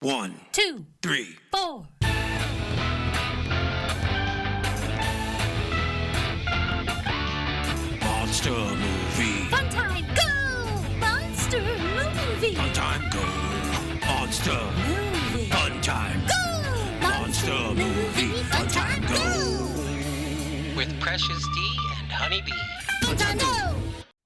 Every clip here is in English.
1, 2, 3, 4. Monster movie. Fun time, go! Monster movie. Fun time, go. Monster. Movie. Fun time. Go! Monster movie. Fun time, go. With Precious D and Honeybee. Fun time, go!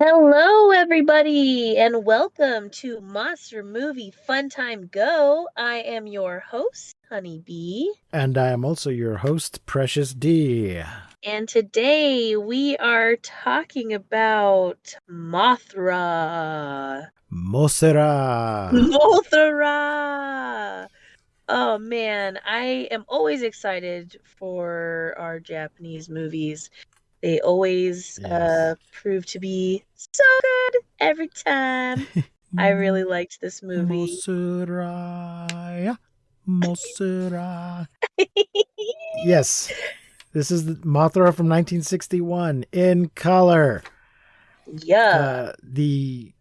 Hello, everybody, and welcome to Monster Movie Fun Time Go. I am your host, Honeybee. And I am also your host, Precious D. And today we are talking about Mothra. Mothra. Mothra! Oh man, I am always excited for our Japanese movies. They always Yes. prove to be so good every time. I really liked this movie. Mothra. Mothra. Yes. This is the Mothra from 1961 in color. Yeah. The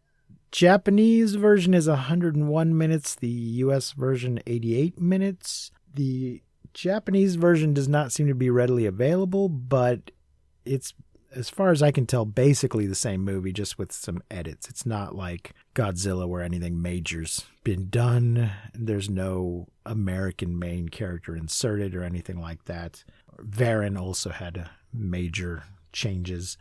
Japanese version is 101 minutes. The US version, 88 minutes. The Japanese version does not seem to be readily available, but it's, as far as I can tell, basically the same movie, just with some edits. It's not like Godzilla where anything major's been done. There's no American main character inserted or anything like that. Varan also had major changes.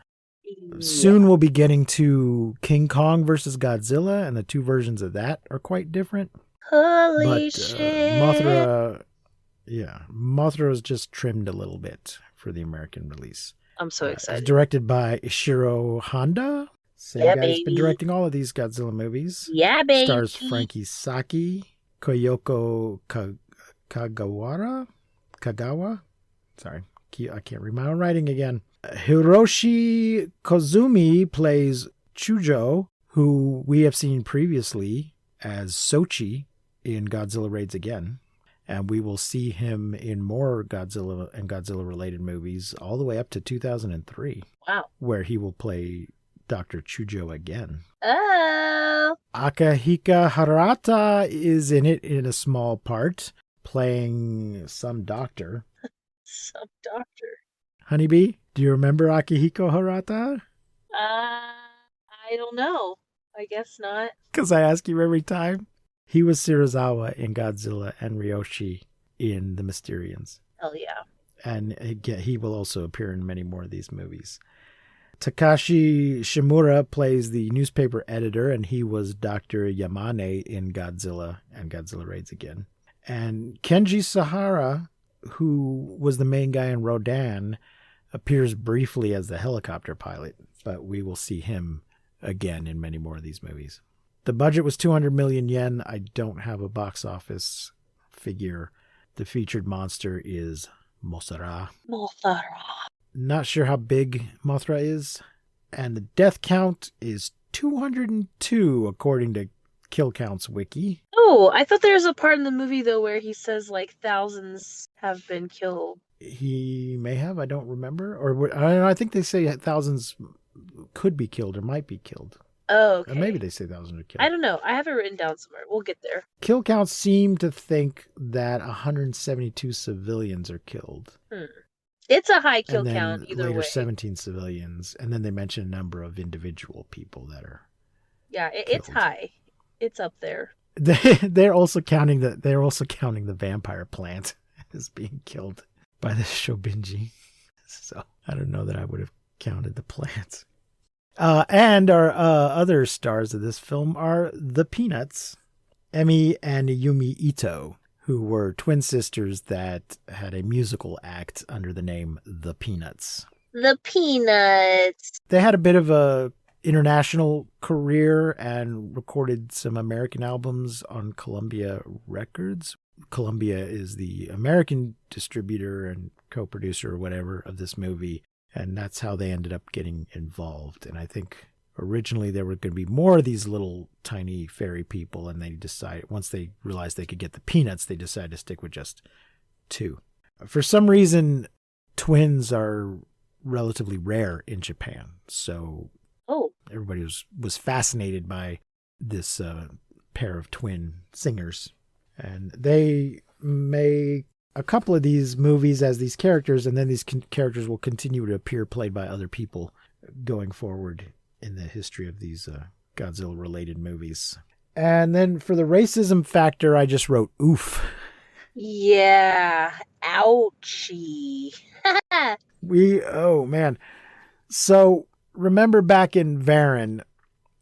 Soon we'll be getting to King Kong versus Godzilla, and the two versions of that are quite different. Holy But shit. Mothra was just trimmed a little bit for the American release. I'm so It's excited. directed by Ishiro Honda. Same Yeah, guy's been baby. directing all of these Godzilla movies. Yeah, baby. Stars Frankie Saki, Koyoko Kagawa. Sorry, I can't read my own writing again. Hiroshi Kozumi plays Chujo, who we have seen previously as Sochi in Godzilla Raids Again. And we will see him in more Godzilla and Godzilla-related movies all the way up to 2003, Wow. where he will play Dr. Chujo again. Oh. Akihiko Harata is in it in a small part, playing some doctor. Some doctor. Honeybee, do you remember Akihiko Harata? I don't know. I guess not. Because I ask you every time. He was Serizawa in Godzilla and Ryoshi in The Mysterians. Hell yeah. And he will also appear in many more of these movies. Takashi Shimura plays the newspaper editor, and he was Dr. Yamane in Godzilla and Godzilla Raids Again. And Kenji Sahara, who was the main guy in Rodan, appears briefly as the helicopter pilot, but we will see him again in many more of these movies. The budget was 200 million yen. I don't have a box office figure. The featured monster is Mothra. Mothra. Not sure how big Mothra is. And the death count is 202, according to Kill Count's wiki. Oh, I thought there was a part in the movie, though, where he says, like, thousands have been killed. He may have, I don't remember. Or I think they say thousands could be killed or might be killed. Oh, okay. Or maybe they say thousands are killed. I don't know. I have it written down somewhere. We'll get there. Kill Count seemed to think that 172 civilians are killed. It's a high kill and then count either later way. 17 civilians. And then they mention a number of individual people that are Yeah, it's killed. high. It's up there. They're also counting the vampire plant as being killed by the Shobinji. So I don't know that I would have counted the plants. And our other stars of this film are the Peanuts, Emi and Yumi Ito, who were twin sisters that had a musical act under the name The Peanuts. The Peanuts. They had a bit of a international career and recorded some American albums on Columbia Records. Columbia is the American distributor and co-producer or whatever of this movie. And that's how they ended up getting involved. And I think originally there were going to be more of these little tiny fairy people. And they decided, once they realized they could get the Peanuts, they decided to stick with just two. For some reason, twins are relatively rare in Japan. So everybody was fascinated by this pair of twin singers. And they make a couple of these movies as these characters, and then these characters will continue to appear played by other people going forward in the history of these Godzilla-related movies. And then for the racism factor, I just wrote oof. Yeah. Ouchie. Oh man. So remember back in Varan,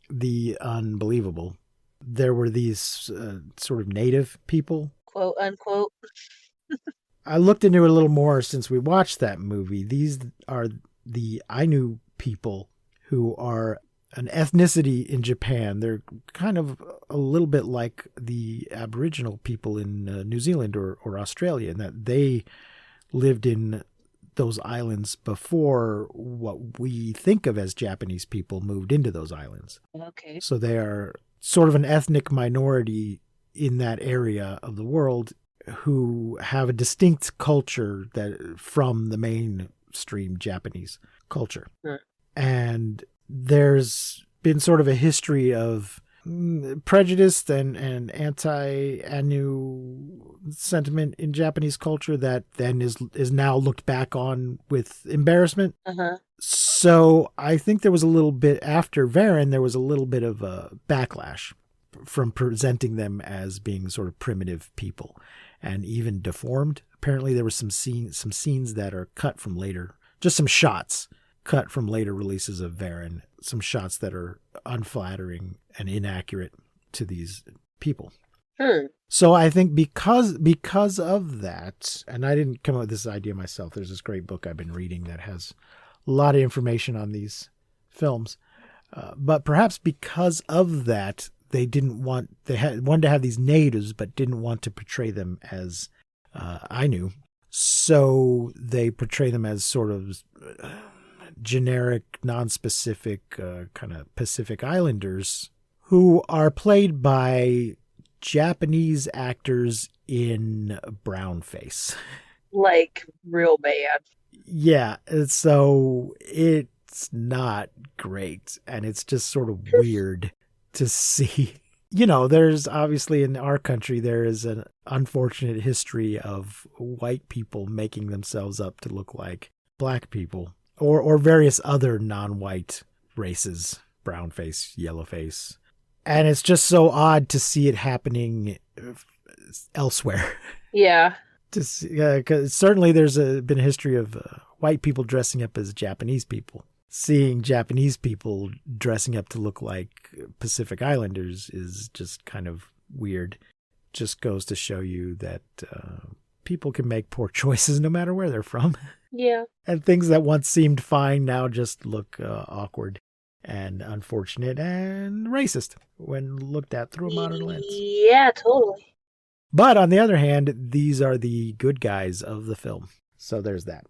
the Unbelievable, there were these sort of native people. Quote unquote. I looked into it a little more since we watched that movie. These are the Ainu people, who are an ethnicity in Japan. They're kind of a little bit like the Aboriginal people in New Zealand or Australia, in that they lived in those islands before what we think of as Japanese people moved into those islands. Okay. So they are sort of an ethnic minority in that area of the world who have a distinct culture that from the mainstream Japanese culture. Sure. And there's been sort of a history of prejudice and anti-Ainu sentiment in Japanese culture that then is now looked back on with embarrassment. Uh-huh. So I think there was a little bit after Varan, there was a little bit of a backlash from presenting them as being sort of primitive people and even deformed. Apparently there were some scenes that are cut from later, just some shots cut from later releases of Varan, some shots that are unflattering and inaccurate to these people. So I think because of that, and I didn't come up with this idea myself, there's this great book I've been reading that has a lot of information on these films. But perhaps because of that, they wanted to have these natives, but didn't want to portray them as Ainu. So they portray them as sort of generic, non-specific kind of Pacific Islanders who are played by Japanese actors in brownface. Like real bad. Yeah, so it's not great, and it's just sort of weird to see. You know, there's obviously in our country, there is an unfortunate history of white people making themselves up to look like black people or various other non-white races, brownface, yellowface. And it's just so odd to see it happening elsewhere. Yeah. Because certainly there's been a history of white people dressing up as Japanese people. Seeing Japanese people dressing up to look like Pacific Islanders is just kind of weird. Just goes to show you that people can make poor choices no matter where they're from. Yeah. And things that once seemed fine now just look awkward and unfortunate and racist when looked at through a modern lens. Yeah, totally. But on the other hand, these are the good guys of the film. So there's that.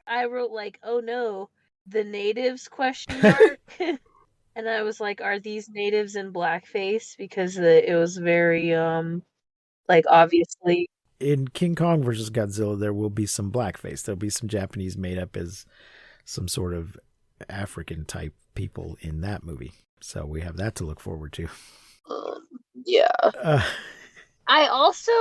I wrote like, oh no, the natives question mark. And I was like, are these natives in blackface? Because it was very, like obviously. In King Kong versus Godzilla, there will be some blackface. There'll be some Japanese made up as some sort of African type people in that movie. So we have that to look forward to. Yeah. I also,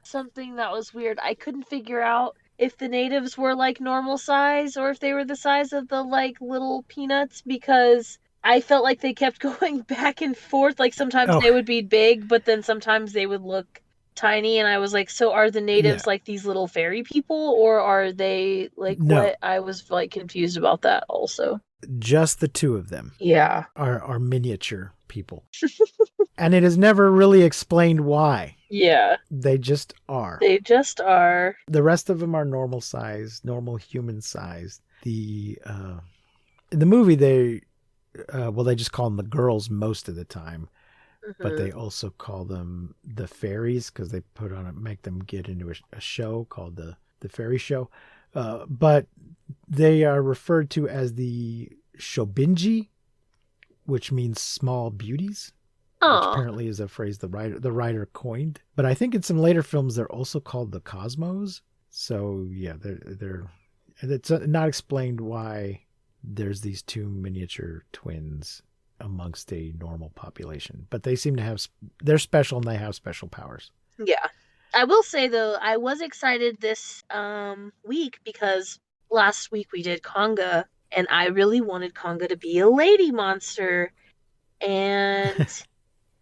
something that was weird, I couldn't figure out if the natives were like normal size or if they were the size of the like little peanuts, because I felt like they kept going back and forth. Like sometimes they would be big, but then sometimes they would look tiny. And I was like, so are the natives like these little fairy people, or are they like what? I was like confused about that also. Just the two of them. Yeah. Are miniature people. And it is never really explained why. Yeah. They just are. They just are. The rest of them are normal size, normal human size. In the movie, they just call them the girls most of the time. Mm-hmm. But they also call them the fairies because they make them get into a show called the Fairy Show. But they are referred to as the Shobinji, which means small beauties. Which apparently is a phrase the writer coined. But I think in some later films they're also called the Cosmos. So yeah, it's not explained why there's these two miniature twins amongst a normal population. But they seem to have, they're special and they have special powers. Yeah. I will say, though, I was excited this week because last week we did Conga, and I really wanted Conga to be a lady monster. And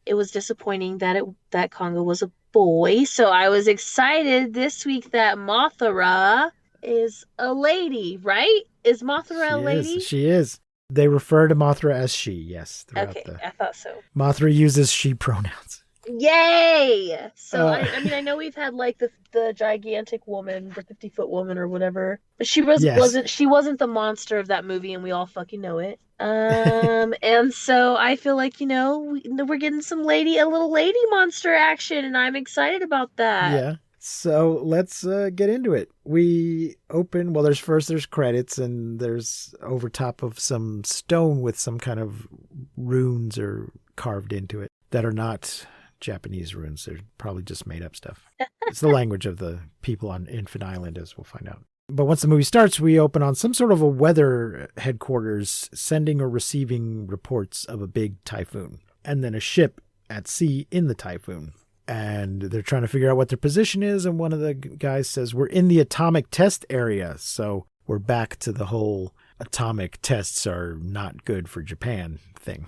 it was disappointing that Conga was a boy. So I was excited this week that Mothra is a lady, right? Is Mothra a lady? She is. They refer to Mothra as she, yes. Okay, I thought so. Mothra uses she pronouns. Yay! So I know we've had like the gigantic woman, the 50-foot woman or whatever. But she wasn't the monster of that movie, and we all fucking know it. And so I feel like, we're getting a little lady monster action, and I'm excited about that. Yeah. So let's get into it. We open, well, there's credits, and there's over top of some stone with some kind of runes or carved into it that are not Japanese runes. They're probably just made up stuff. It's the language of the people on Infant Island, as we'll find out. But once the movie starts, we open on some sort of a weather headquarters sending or receiving reports of a big typhoon, and then a ship at sea in the typhoon. And they're trying to figure out what their position is. And one of the guys says, we're in the atomic test area. So we're back to the whole atomic tests are not good for Japan thing.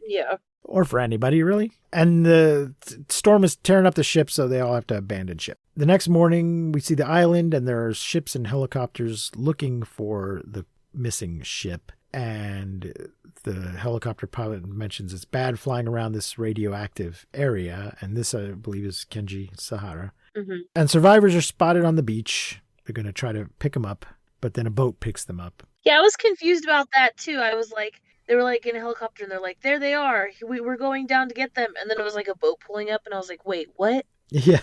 Yeah. Or for anybody, really. And the storm is tearing up the ship, so they all have to abandon ship. The next morning, we see the island, and there are ships and helicopters looking for the missing ship. And the helicopter pilot mentions it's bad flying around this radioactive area. And this, I believe, is Kenji Sahara. Mm-hmm. And survivors are spotted on the beach. They're going to try to pick them up, but then a boat picks them up. Yeah, I was confused about that, too. I was like, they were like in a helicopter, and they're like, there they are. We're going down to get them. And then it was like a boat pulling up, and I was like, wait, what? Yeah.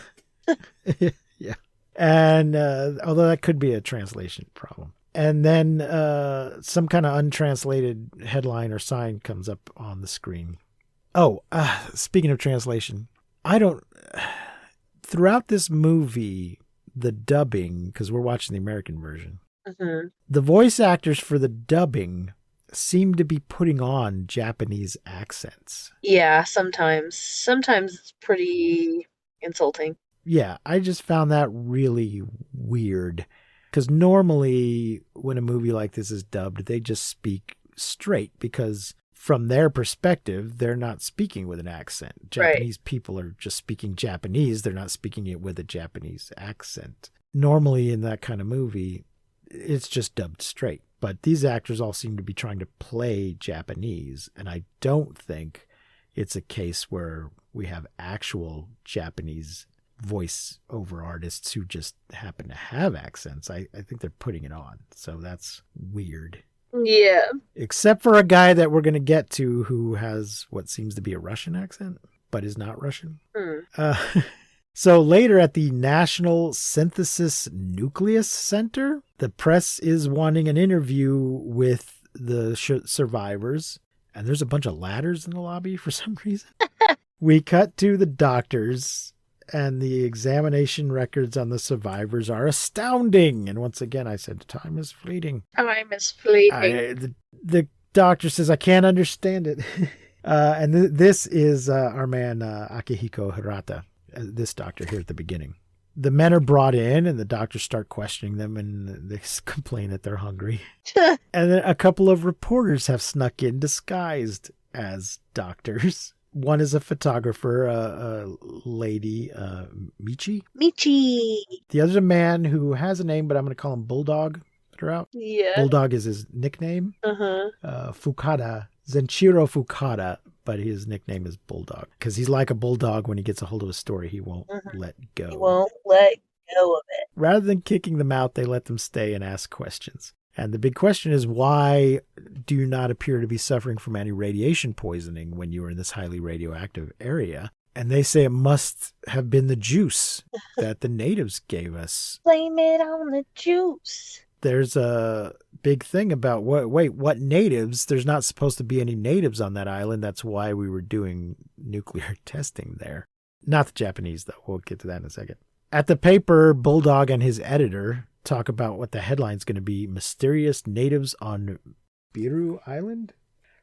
Yeah. And although that could be a translation problem. And then some kind of untranslated headline or sign comes up on the screen. Oh, speaking of translation, throughout this movie, the dubbing, because we're watching the American version, mm-hmm. the voice actors for the dubbing seem to be putting on Japanese accents. Yeah, sometimes. Sometimes it's pretty insulting. Yeah, I just found that really weird. Because normally when a movie like this is dubbed, they just speak straight because from their perspective, they're not speaking with an accent. Japanese people are just speaking Japanese. They're not speaking it with a Japanese accent. Normally in that kind of movie, it's just dubbed straight. But these actors all seem to be trying to play Japanese. And I don't think it's a case where we have actual Japanese voice-over artists who just happen to have accents. I think they're putting it on. So that's weird. Yeah. Except for a guy that we're going to get to who has what seems to be a Russian accent, but is not Russian. So later at the National Synthesis Nucleus Center, the press is wanting an interview with the survivors. And there's a bunch of ladders in the lobby for some reason. We cut to the doctors. And the examination records on the survivors are astounding. And once again, I said, time is fleeting. Time is fleeting. The doctor says, I can't understand it. And this is our man, Akihiko Hirata, this doctor here at the beginning. The men are brought in and the doctors start questioning them and they complain that they're hungry. And then a couple of reporters have snuck in disguised as doctors. One is a photographer, a lady, Michi. The other's a man who has a name, but I'm going to call him Bulldog throughout. Yeah. Bulldog is his nickname. Fukada, Zenshiro Fukada, but his nickname is Bulldog. Because he's like a bulldog when he gets a hold of a story, he won't let go. He won't let go of it. Rather than kicking them out, they let them stay and ask questions. And the big question is, why do you not appear to be suffering from any radiation poisoning when you were in this highly radioactive area? And they say it must have been the juice that the natives gave us. Blame it on the juice. There's a big thing about, what natives? There's not supposed to be any natives on that island. That's why we were doing nuclear testing there. Not the Japanese, though. We'll get to that in a second. At the paper, Bulldog and his editor talk about what the headline's going to be: Mysterious Natives on Biru Island.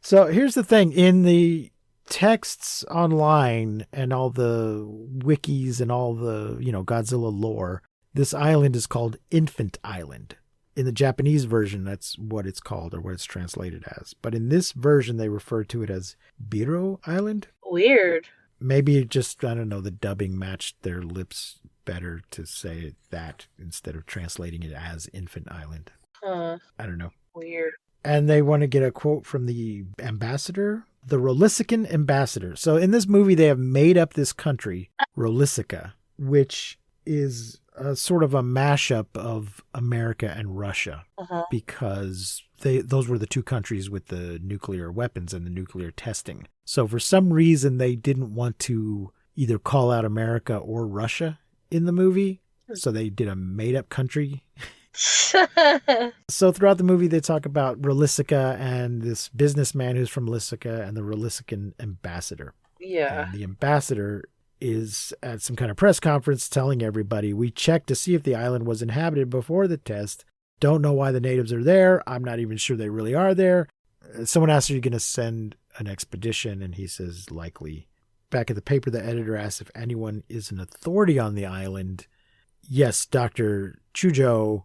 So here's the thing. In the texts online and all the wikis and all the, Godzilla lore, this island is called Infant Island. In the Japanese version, that's what it's called or what it's translated as. But in this version, they refer to it as Biro Island. Weird. Maybe it just, I don't know, the dubbing matched their lips better to say that instead of translating it as Infant Island. Huh. I don't know. Weird. And they want to get a quote from the ambassador, the Rolisican ambassador. So in this movie, they have made up this country, Rolisica, which is a sort of a mashup of America and Russia, because those were the two countries with the nuclear weapons and the nuclear testing. So for some reason, they didn't want to either call out America or Russia in the movie. So they did a made-up country. So throughout the movie, they talk about Rolisica and this businessman who's from Rolisica and the Rolisican ambassador. Yeah. And the ambassador is at some kind of press conference telling everybody, we checked to see if the island was inhabited before the test. Don't know why the natives are there. I'm not even sure they really are there. Someone asks, are you going to send an expedition? And he says, likely. Back at the paper, the editor asks if anyone is an authority on the island. Yes, Dr. Chujo.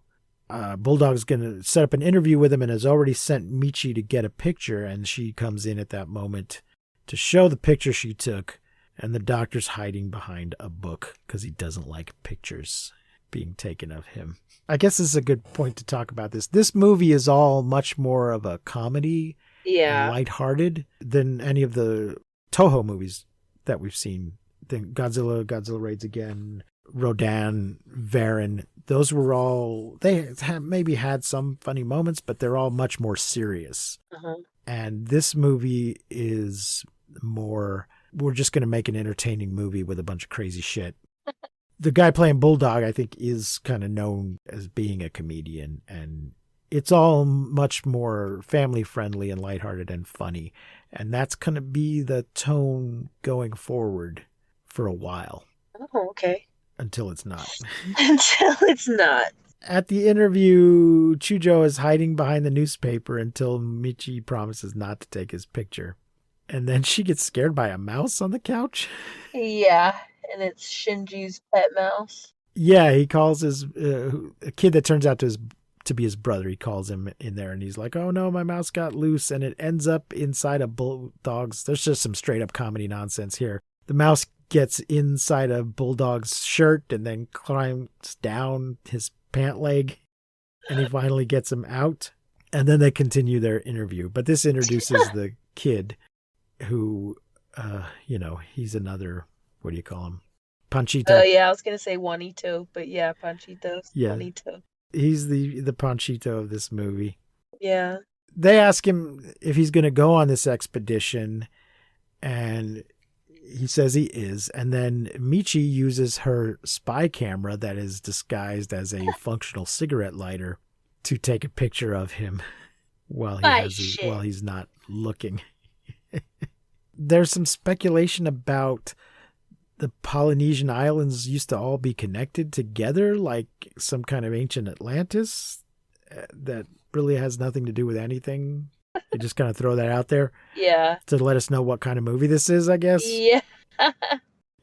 Bulldog's going to set up an interview with him and has already sent Michi to get a picture. And she comes in at that moment to show the picture she took. And the doctor's hiding behind a book because he doesn't like pictures being taken of him. I guess this is a good point to talk about this. This movie is all much more of a comedy and lighthearted than any of the Toho movies that we've seen. Godzilla Raids Again, Rodan, Varan. Those were all, they maybe had some funny moments, but they're all much more serious. And this movie is more, we're just going to make an entertaining movie with a bunch of crazy shit. The guy playing Bulldog, I think, is kind of known as being a comedian, and it's all much more family friendly and lighthearted and funny. And that's going to be the tone going forward for a while. Oh, okay. Until it's not. Until it's not. At the interview, Chujo is hiding behind the newspaper until Michi promises not to take his picture. And then she gets scared by a mouse on the couch. Yeah, and it's Shinji's pet mouse. Yeah, he calls his a kid that turns out to be his brother. He calls him in there, and he's like, "Oh no, my mouse got loose," and it ends up inside a Bulldog's. There's just some straight up comedy nonsense here. The mouse gets inside a Bulldog's shirt and then climbs down his pant leg, and he finally gets him out. And then they continue their interview. But this introduces the kid, who, he's another, what do you call him? Panchito. Oh, yeah, I was going to say Juanito, but yeah, Panchito. Yeah. Juanito. He's the Panchito of this movie. Yeah. They ask him if he's going to go on this expedition, and he says he is. And then Michi uses her spy camera that is disguised as a functional cigarette lighter to take a picture of him while he's not looking. There's some speculation about the Polynesian islands used to all be connected together like some kind of ancient Atlantis that really has nothing to do with anything. They just kind of throw that out there. Yeah. To let us know what kind of movie this is, I guess. Yeah.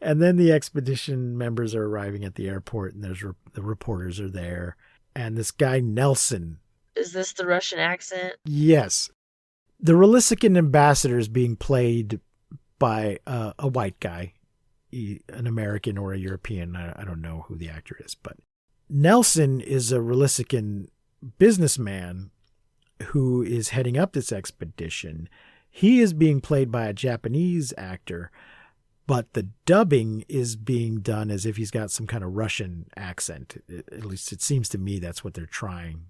And then the expedition members are arriving at the airport, and the reporters are there. And this guy, Nelson. Is this the Russian accent? Yes. The Rolisican ambassador is being played by a white guy, an American or a European. I don't know who the actor is, but Nelson is a Rolisican businessman who is heading up this expedition. He is being played by a Japanese actor, but the dubbing is being done as if he's got some kind of Russian accent. At least it seems to me that's what they're trying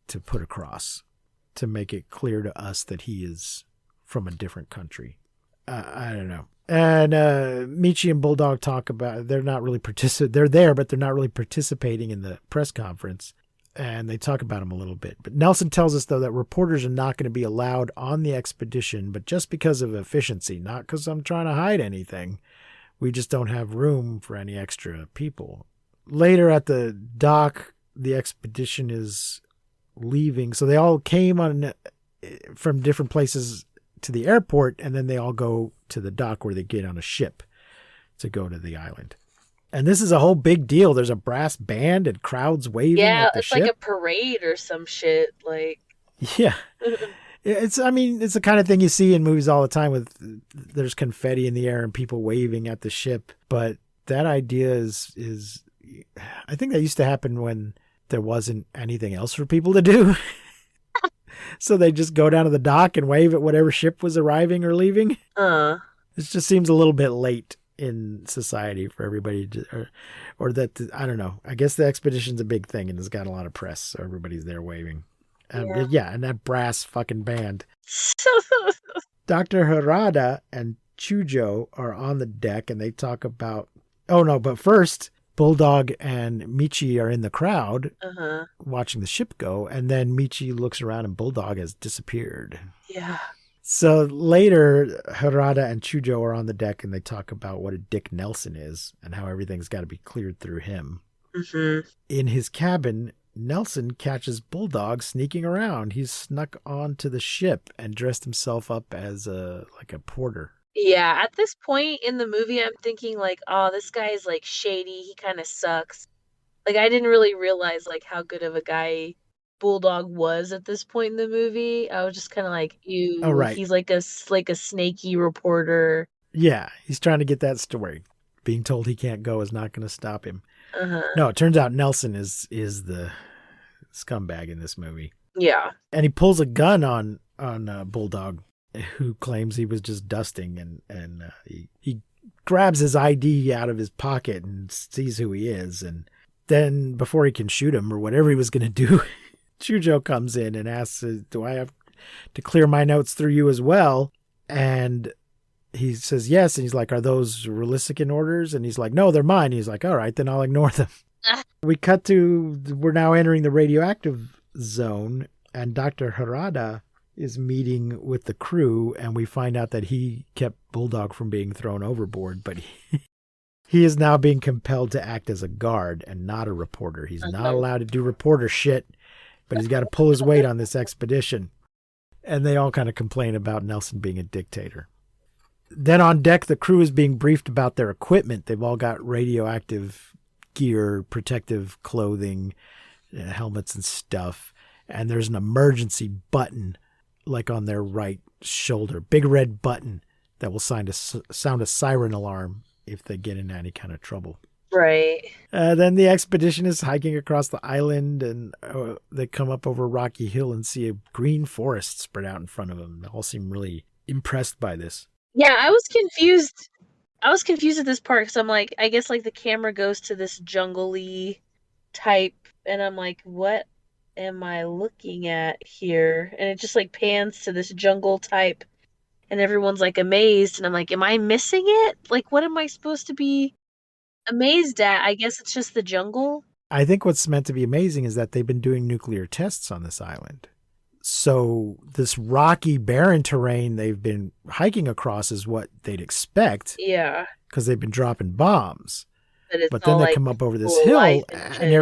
to put across, to make it clear to us that he is from a different country. I don't know. And Michi and Bulldog talk about, they're there, but they're not really participating in the press conference. And they talk about him a little bit. But Nelson tells us, though, that reporters are not going to be allowed on the expedition, but just because of efficiency, not because I'm trying to hide anything. We just don't have room for any extra people. Later at the dock, the expedition is leaving. So they all came from different places to the airport, and then they all go to the dock where they get on a ship to go to the island. And this is a whole big deal. There's a brass band and crowds waving Yeah, at the it's ship. like a parade or some shit. Like, Yeah. It's the kind of thing you see in movies all the time with there's confetti in the air and people waving at the ship. But that idea is I think that used to happen when there wasn't anything else for people to do. So they just go down to the dock and wave at whatever ship was arriving or leaving. This just seems a little bit late in society for everybody to, or that, I don't know. I guess the expedition's a big thing and it's got a lot of press. So everybody's there waving. Yeah, and that brass fucking band. Dr. Harada and Chujo are on the deck and they talk about, but first Bulldog and Michi are in the crowd watching the ship go. And then Michi looks around and Bulldog has disappeared. Yeah. So later, Harada and Chujo are on the deck and they talk about what a dick Nelson is and how everything's got to be cleared through him. In his cabin, Nelson catches Bulldog sneaking around. He's snuck onto the ship and dressed himself up as a porter. Yeah, at this point in the movie, I'm thinking like, oh, this guy is like shady. He kind of sucks. Like, I didn't really realize like how good of a guy Bulldog was at this point in the movie. I was just kind of like, ew. Oh, right. He's like a snaky reporter. Yeah, he's trying to get that story. Being told he can't go is not going to stop him. No, it turns out Nelson is the scumbag in this movie. Yeah. And he pulls a gun on Bulldog, who claims he was just dusting, and he grabs his ID out of his pocket and sees who he is. And then before he can shoot him or whatever he was going to do, Chujo comes in and asks, do I have to clear my notes through you as well? And he says yes. And he's like, are those Relisican orders? And he's like, no, they're mine. He's like, all right, then I'll ignore them. We cut to, we're now entering the radioactive zone, and Dr. Harada is meeting with the crew, and we find out that he kept Bulldog from being thrown overboard, but he is now being compelled to act as a guard and not a reporter. He's not allowed to do reporter shit, but he's got to pull his weight on this expedition. And they all kind of complain about Nelson being a dictator. Then on deck, the crew is being briefed about their equipment. They've all got radioactive gear, protective clothing, helmets and stuff. And there's an emergency button like on their right shoulder, big red button that will sound a siren alarm if they get into any kind of trouble. Right. Then the expedition is hiking across the island, and they come up over Rocky Hill and see a green forest spread out in front of them. They all seem really impressed by this. Yeah, I was confused. I was confused at this part because I'm like, I guess like the camera goes to this jungle-y type, and I'm like, what am I looking at here? And it just like pans to this jungle type, and everyone's like amazed, and I'm like, am I missing it? Like, what am I supposed to be amazed at? I guess it's just the jungle. I think what's meant to be amazing is that they've been doing nuclear tests on this island. So this rocky, barren terrain they've been hiking across is what they'd expect. Yeah. Because they've been dropping bombs. But then they like come up over this hill and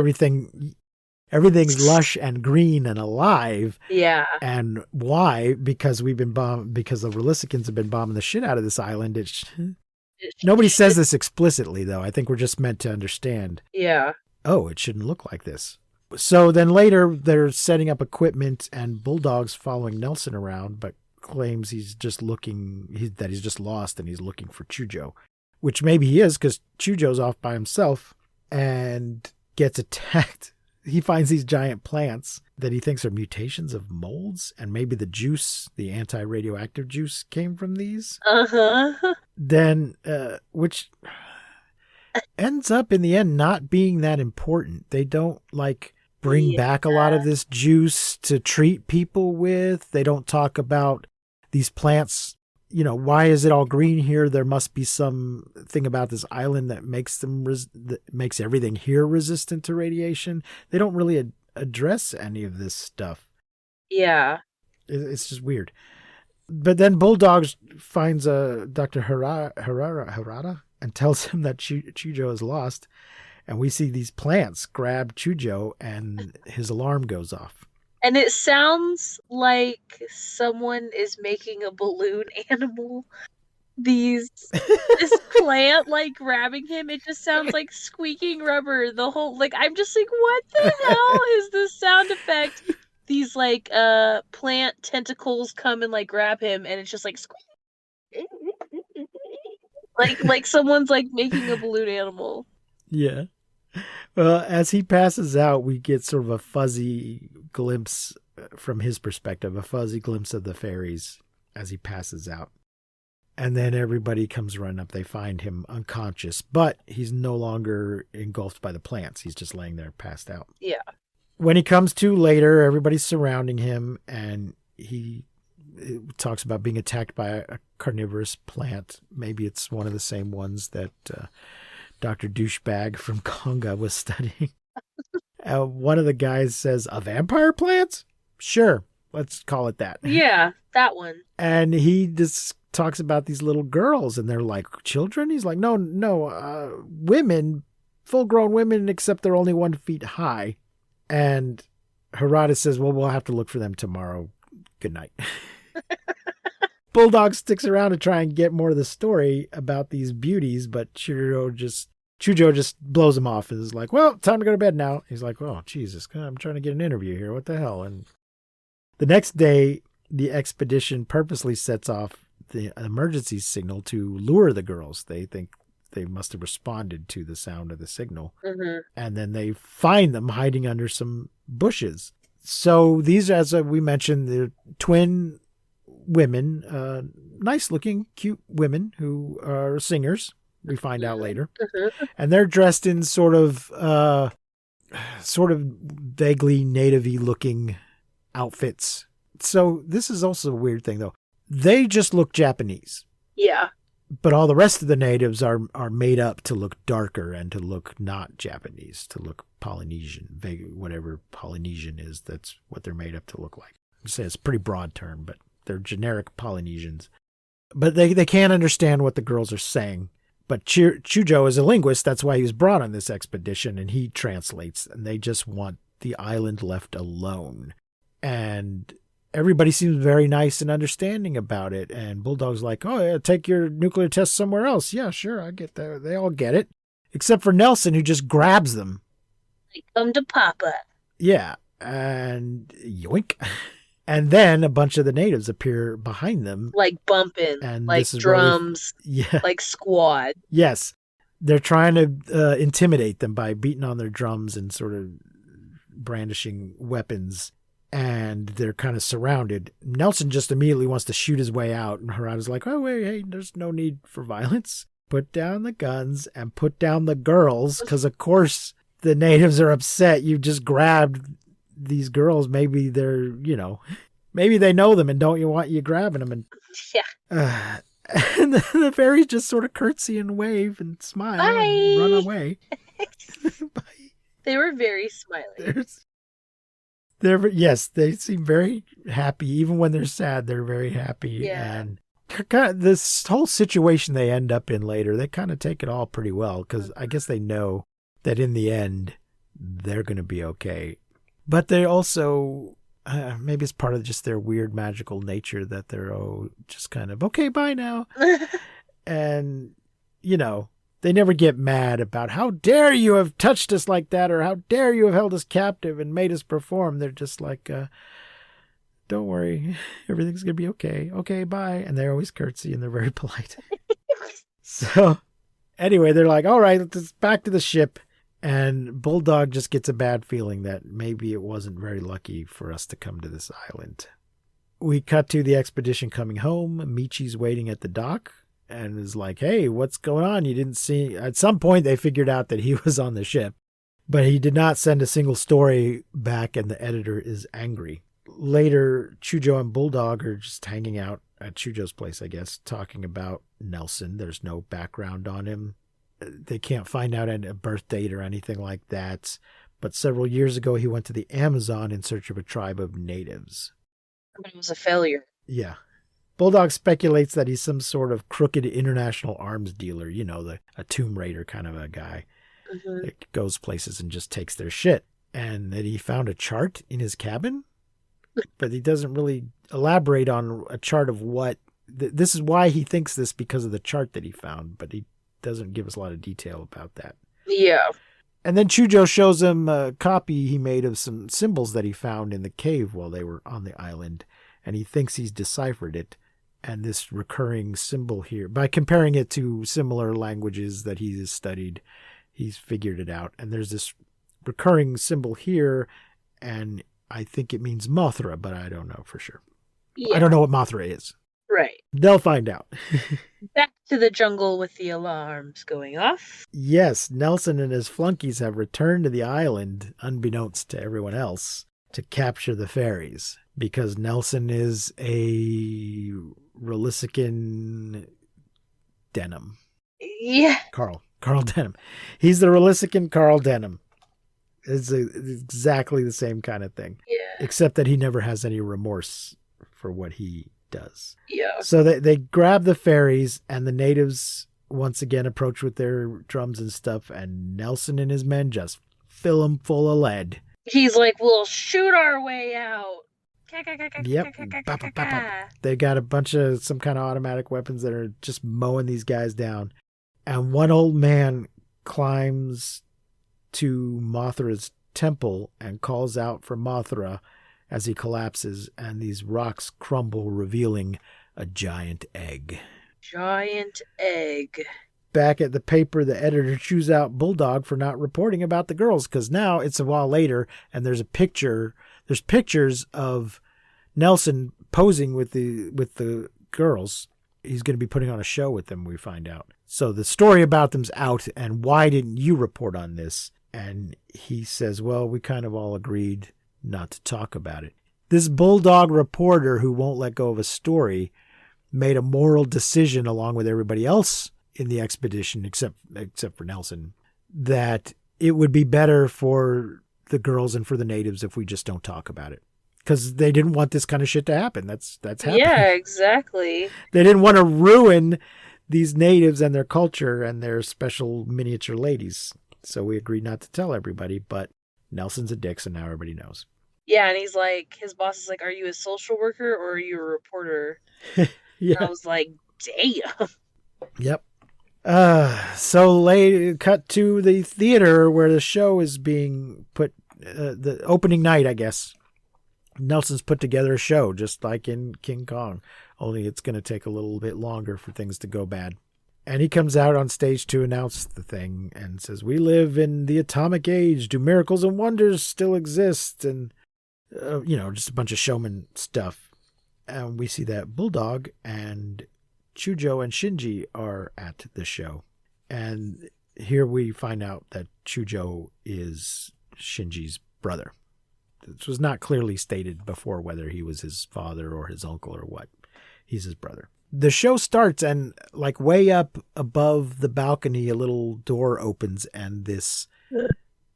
everything's lush and green and alive. Yeah. And why? Because we've been because the Relisicans have been bombing the shit out of this island. Nobody says this explicitly, though. I think we're just meant to understand. Yeah. Oh, it shouldn't look like this. So then later they're setting up equipment, and Bulldog's following Nelson around, but claims he's just that he's just lost and he's looking for Chujo, which maybe he is because Chujo's off by himself and gets attacked. He finds these giant plants that he thinks are mutations of molds, and maybe the juice, the anti-radioactive juice, came from these. Then, which ends up in the end not being that important. They don't bring back a lot of this juice to treat people with. They don't talk about these plants. Why is it all green here? There must be some thing about this island that makes that makes everything here resistant to radiation. They don't really address any of this stuff. Yeah. It's just weird. But then Bulldog finds Dr. Harada and tells him that Chujo is lost. And we see these plants grab Chujo, and his alarm goes off. And it sounds like someone is making a balloon animal. This plant like grabbing him, it just sounds like squeaking rubber. The whole I'm just like, what the hell is this sound effect? These plant tentacles come and grab him, and it's just like squeak. like someone's making a balloon animal. Yeah. Well, as he passes out, we get sort of a fuzzy glimpse from his perspective, a fuzzy glimpse of the fairies as he passes out. And then everybody comes running up. They find him unconscious, but he's no longer engulfed by the plants. He's just laying there passed out. Yeah. When he comes to later, everybody's surrounding him, and he talks about being attacked by a carnivorous plant. Maybe it's one of the same ones that Dr. Douchebag from Conga was studying. One of the guys says, "A vampire plant? Sure, let's call it that." Yeah, that one. And he just talks about these little girls, and they're like, "Children?" He's like, no, women, full-grown women, except they're only 1 feet high. And Harada says, "Well, we'll have to look for them tomorrow. Good night." Bulldog sticks around to try and get more of the story about these beauties, but Chujo just blows him off and is like, "Well, time to go to bed now." He's like, "Oh, Jesus, I'm trying to get an interview here. What the hell?" And the next day, the expedition purposely sets off the emergency signal to lure the girls. They think they must have responded to the sound of the signal. Mm-hmm. And then they find them hiding under some bushes. So these, as we mentioned, the twin women, nice looking, cute women who are singers. We find out later. Mm-hmm. And they're dressed in sort of vaguely native-y looking outfits. So this is also a weird thing, though. They just look Japanese. Yeah. But all the rest of the natives are made up to look darker and to look not Japanese, to look Polynesian, whatever Polynesian is, that's what they're made up to look like. I say it's a pretty broad term, but they're generic Polynesians. But they can't understand what the girls are saying. But Chujo is a linguist, that's why he was brought on this expedition, and he translates, and they just want the island left alone. And everybody seems very nice and understanding about it. And Bulldog's like, "Oh, yeah, take your nuclear test somewhere else." "Yeah, sure, I get that." They all get it. Except for Nelson, who just grabs them. Come to Papa. Yeah, and yoink. And then a bunch of the natives appear behind them. Bumping, and like drums, like squad. Yes. They're trying to intimidate them by beating on their drums and sort of brandishing weapons. And they're kind of surrounded. Nelson just immediately wants to shoot his way out. And Harada's like, "Oh, wait, hey, there's no need for violence. Put down the guns and put down the girls." Because, of course, the natives are upset. You just grabbed these girls. Maybe they're, maybe they know them and don't want you grabbing them. And, yeah. And the fairies just sort of curtsy and wave and smile. Bye. And run away. Bye. They were very smiley. Yes, they seem very happy. Even when they're sad, they're very happy. Yeah. And this whole situation they end up in later, they kind of take it all pretty well because I guess they know that in the end, they're going to be okay. But they also, maybe it's part of just their weird magical nature that they're just kind of, "Okay, bye now." And, they never get mad about, "How dare you have touched us like that," or "How dare you have held us captive and made us perform." They're just like, "Don't worry, everything's going to be okay. Okay, bye." And they always curtsy and they're very polite. So anyway, they're like, "All right, let's back to the ship." And Bulldog just gets a bad feeling that maybe it wasn't very lucky for us to come to this island. We cut to the expedition coming home. Michi's waiting at the dock. And is like, "Hey, what's going on? You didn't see..." At some point, they figured out that he was on the ship. But he did not send a single story back, and the editor is angry. Later, Chujo and Bulldog are just hanging out at Chujo's place, I guess, talking about Nelson. There's no background on him. They can't find out a birth date or anything like that. But several years ago, he went to the Amazon in search of a tribe of natives. But it was a failure. Yeah. Bulldog speculates that he's some sort of crooked international arms dealer, a Tomb Raider kind of a guy that goes places and just takes their shit. And that he found a chart in his cabin but he doesn't really elaborate on a chart of what. This is why he thinks this, because of the chart that he found, but he doesn't give us a lot of detail about that. Yeah. And then Chujo shows him a copy he made of some symbols that he found in the cave while they were on the island, and he thinks he's deciphered it. And this recurring symbol here, by comparing it to similar languages that he has studied, he's figured it out. And there's this recurring symbol here, and I think it means Mothra, but I don't know for sure. Yeah. I don't know what Mothra is. Right. They'll find out. Back to the jungle with the alarms going off. Yes, Nelson and his flunkies have returned to the island, unbeknownst to everyone else, to capture the fairies. Because Nelson is a Rolisican Denham. Yeah. Carl Denham. He's the Rolisican Carl Denham. It's exactly the same kind of thing. Yeah. Except that he never has any remorse for what he does. Yeah. So they grab the fairies, and the natives once again approach with their drums and stuff, and Nelson and his men just fill them full of lead. He's like, we'll shoot our way out. Yep. Bop, bop, bop, bop. They got a bunch of some kind of automatic weapons that are just mowing these guys down. And one old man climbs to Mothra's temple and calls out for Mothra as he collapses, and these rocks crumble, revealing a giant egg. Giant egg. Back at the paper, the editor chews out Bulldog for not reporting about the girls, because now it's a while later, and there's pictures of Nelson posing with the girls. He's going to be putting on a show with them, we find out. So the story about them's out, and why didn't you report on this? And he says, well, we kind of all agreed not to talk about it. This Bulldog reporter who won't let go of a story made a moral decision along with everybody else in the expedition, except for Nelson, that it would be better for the girls and for the natives if we just don't talk about it, because they didn't want this kind of shit to happen. That's happening. Yeah, exactly. They didn't want to ruin these natives and their culture and their special miniature ladies. So we agreed not to tell everybody, but Nelson's a dick, so now everybody knows. Yeah, and he's like, his boss is like, are you a social worker or are you a reporter? Yeah. And I was like, damn. Yep. So cut to the theater where the show is being put, the opening night, I guess. Nelson's put together a show just like in King Kong, only it's going to take a little bit longer for things to go bad. And he comes out on stage to announce the thing and says, we live in the atomic age. Do miracles and wonders still exist? And, just a bunch of showman stuff. And we see that Bulldog and Chujo and Shinji are at the show. And here we find out that Chujo is Shinji's brother. This was not clearly stated before whether he was his father or his uncle or what. He's his brother. The show starts, and like way up above the balcony, a little door opens, and this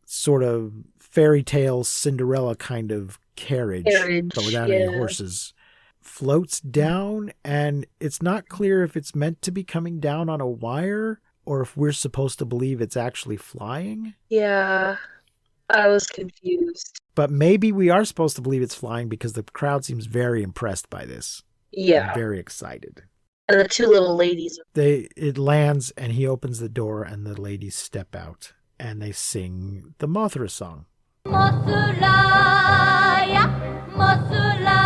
sort of fairy tale Cinderella kind of carriage but without any horses floats down, and it's not clear if it's meant to be coming down on a wire or if we're supposed to believe it's actually flying. Yeah, I was confused. But maybe we are supposed to believe it's flying because the crowd seems very impressed by this. Yeah. And very excited. And the two little ladies. It lands, and he opens the door, and the ladies step out, and they sing the Mothra song. Mothra, Mothra,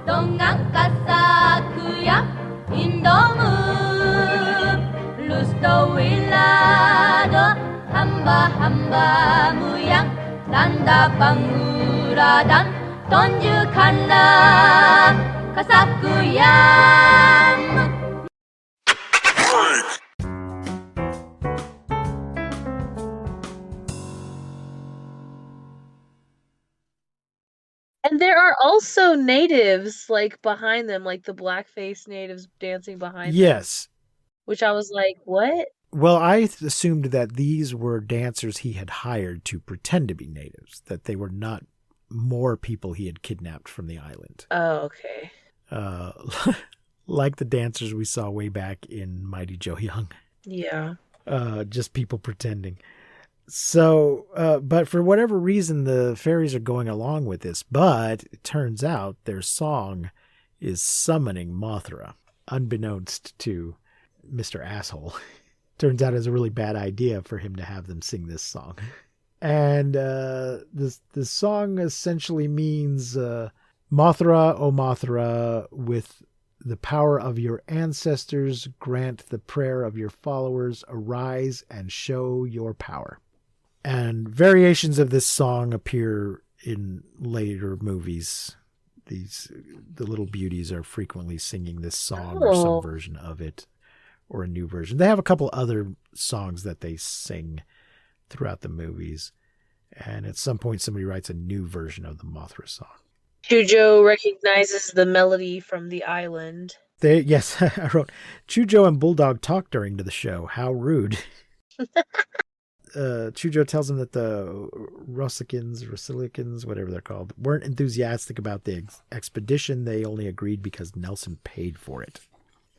동강 가사쿠야, 인도무, 루스터 윌라도, 함바 무양, 난다 방우라단, 돈주 칸라, 가사쿠야. And there are also natives like behind them, like the blackface natives dancing behind them. Yes. Which I was like, what? Well, I assumed that these were dancers he had hired to pretend to be natives, that they were not more people he had kidnapped from the island. Oh, okay. Like the dancers we saw way back in Mighty Joe Young. Yeah. Just people pretending. So, but for whatever reason, the fairies are going along with this. But it turns out their song is summoning Mothra, unbeknownst to Mr. Asshole. Turns out it's a really bad idea for him to have them sing this song. And the song essentially means Mothra, O Mothra, with the power of your ancestors, grant the prayer of your followers, arise and show your power. And variations of this song appear in later movies. The little beauties are frequently singing this song or some version of it, or a new version. They have a couple other songs that they sing throughout the movies. And at some point, somebody writes a new version of the Mothra song. Chujo recognizes the melody from the island. Yes, I wrote, Chujo and Bulldog talk during the show. How rude. Chujo tells him that the Rosilicans, whatever they're called, weren't enthusiastic about the expedition. They only agreed because Nelson paid for it.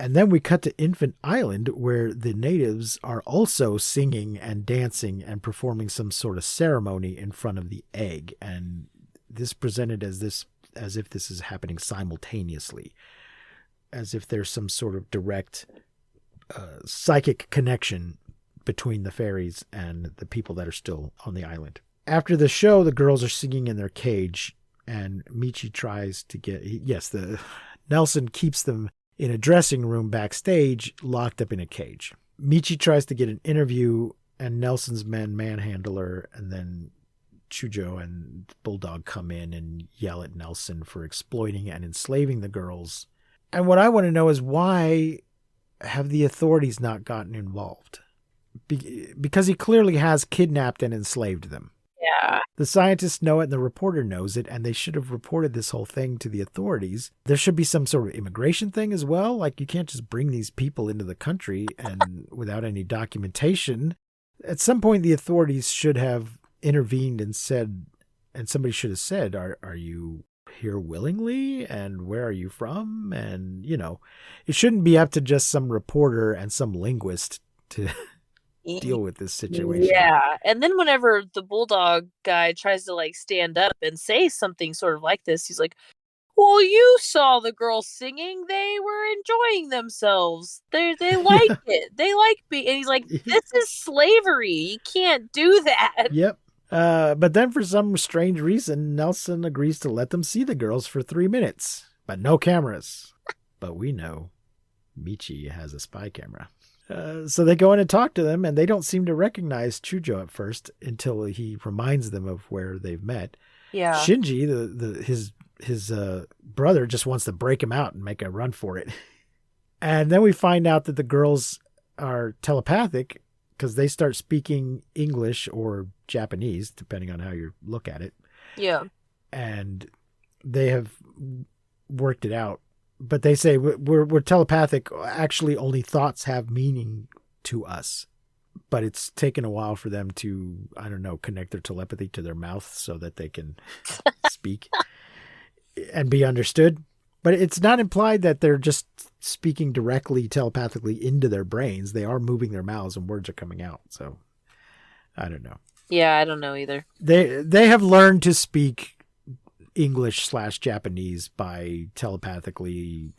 And then we cut to Infant Island, where the natives are also singing and dancing and performing some sort of ceremony in front of the egg. And this presented as if this is happening simultaneously, as if there's some sort of direct psychic connection between the fairies and the people that are still on the island. After the show, the girls are singing in their cage, and Michi tries to get... Nelson keeps them in a dressing room backstage, locked up in a cage. Michi tries to get an interview, and Nelson's men manhandle her, and then Chujo and Bulldog come in and yell at Nelson for exploiting and enslaving the girls. And what I want to know is, why have the authorities not gotten involved? Because he clearly has kidnapped and enslaved them. Yeah. The scientists know it and the reporter knows it, and they should have reported this whole thing to the authorities. There should be some sort of immigration thing as well. Like, you can't just bring these people into the country and without any documentation. At some point, the authorities should have intervened and said, and somebody should have said, are you here willingly? And where are you from? And, it shouldn't be up to just some reporter and some linguist to deal with this situation. Yeah. And then whenever the Bulldog guy tries to stand up and say something sort of like this, he's like, well, you saw the girls singing. They were enjoying themselves. They like it. They like and he's like, this is slavery. You can't do that. Yep. But then for some strange reason, Nelson agrees to let them see the girls for 3 minutes, but no cameras. But we know Michi has a spy camera. So they go in and talk to them, and they don't seem to recognize Chujo at first until he reminds them of where they've met. Yeah. Shinji, his brother, just wants to break him out and make a run for it. And then we find out that the girls are telepathic because they start speaking English or Japanese, depending on how you look at it. Yeah. And they have worked it out. But they say we're telepathic. Actually, only thoughts have meaning to us. But it's taken a while for them to, connect their telepathy to their mouth so that they can speak and be understood. But it's not implied that they're just speaking directly telepathically into their brains. They are moving their mouths and words are coming out. So I don't know. Yeah, I don't know either. They have learned to speak English/Japanese by telepathically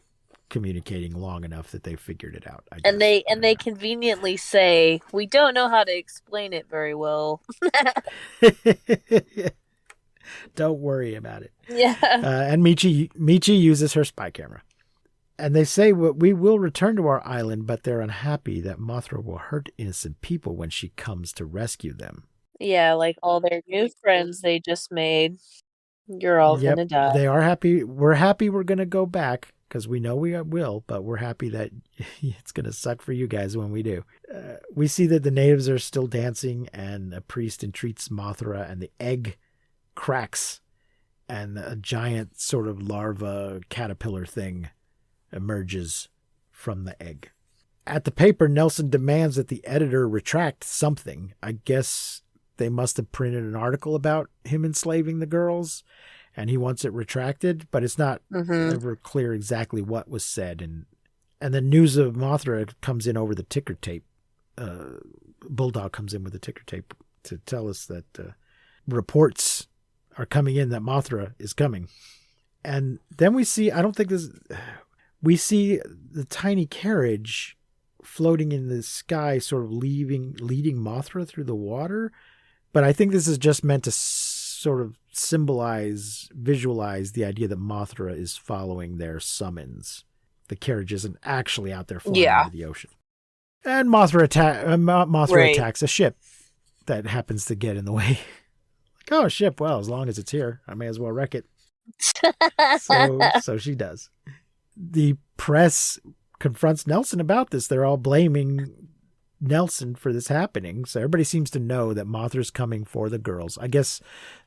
communicating long enough that they figured it out. And they conveniently say, we don't know how to explain it very well. Don't worry about it. Yeah. And Michi uses her spy camera. And they say, we will return to our island, but they're unhappy that Mothra will hurt innocent people when she comes to rescue them. Yeah, like all their new friends they just made. You're all going to die. They are happy. We're happy we're going to go back because we know we will, but we're happy that it's going to suck for you guys when we do. We see that the natives are still dancing, and a priest entreats Mothra, and the egg cracks, and a giant sort of larva caterpillar thing emerges from the egg. At the paper, Nelson demands that the editor retract something. I guess they must have printed an article about him enslaving the girls, and he wants it retracted, but it's not ever clear exactly what was said. And the news of Mothra comes in over the ticker tape. Bulldog comes in with the ticker tape to tell us that reports are coming in that Mothra is coming. And then we see, we see the tiny carriage floating in the sky, sort of leading Mothra through the water. But I think this is just meant to sort of visualize the idea that Mothra is following their summons. The carriage isn't actually out there flying over the ocean. And Mothra attacks a ship that happens to get in the way. Like, oh, ship, well, as long as it's here, I may as well wreck it. So she does. The press confronts Nelson about this. They're all blaming Nelson for this happening. So everybody seems to know that Mothra's coming for the girls. I guess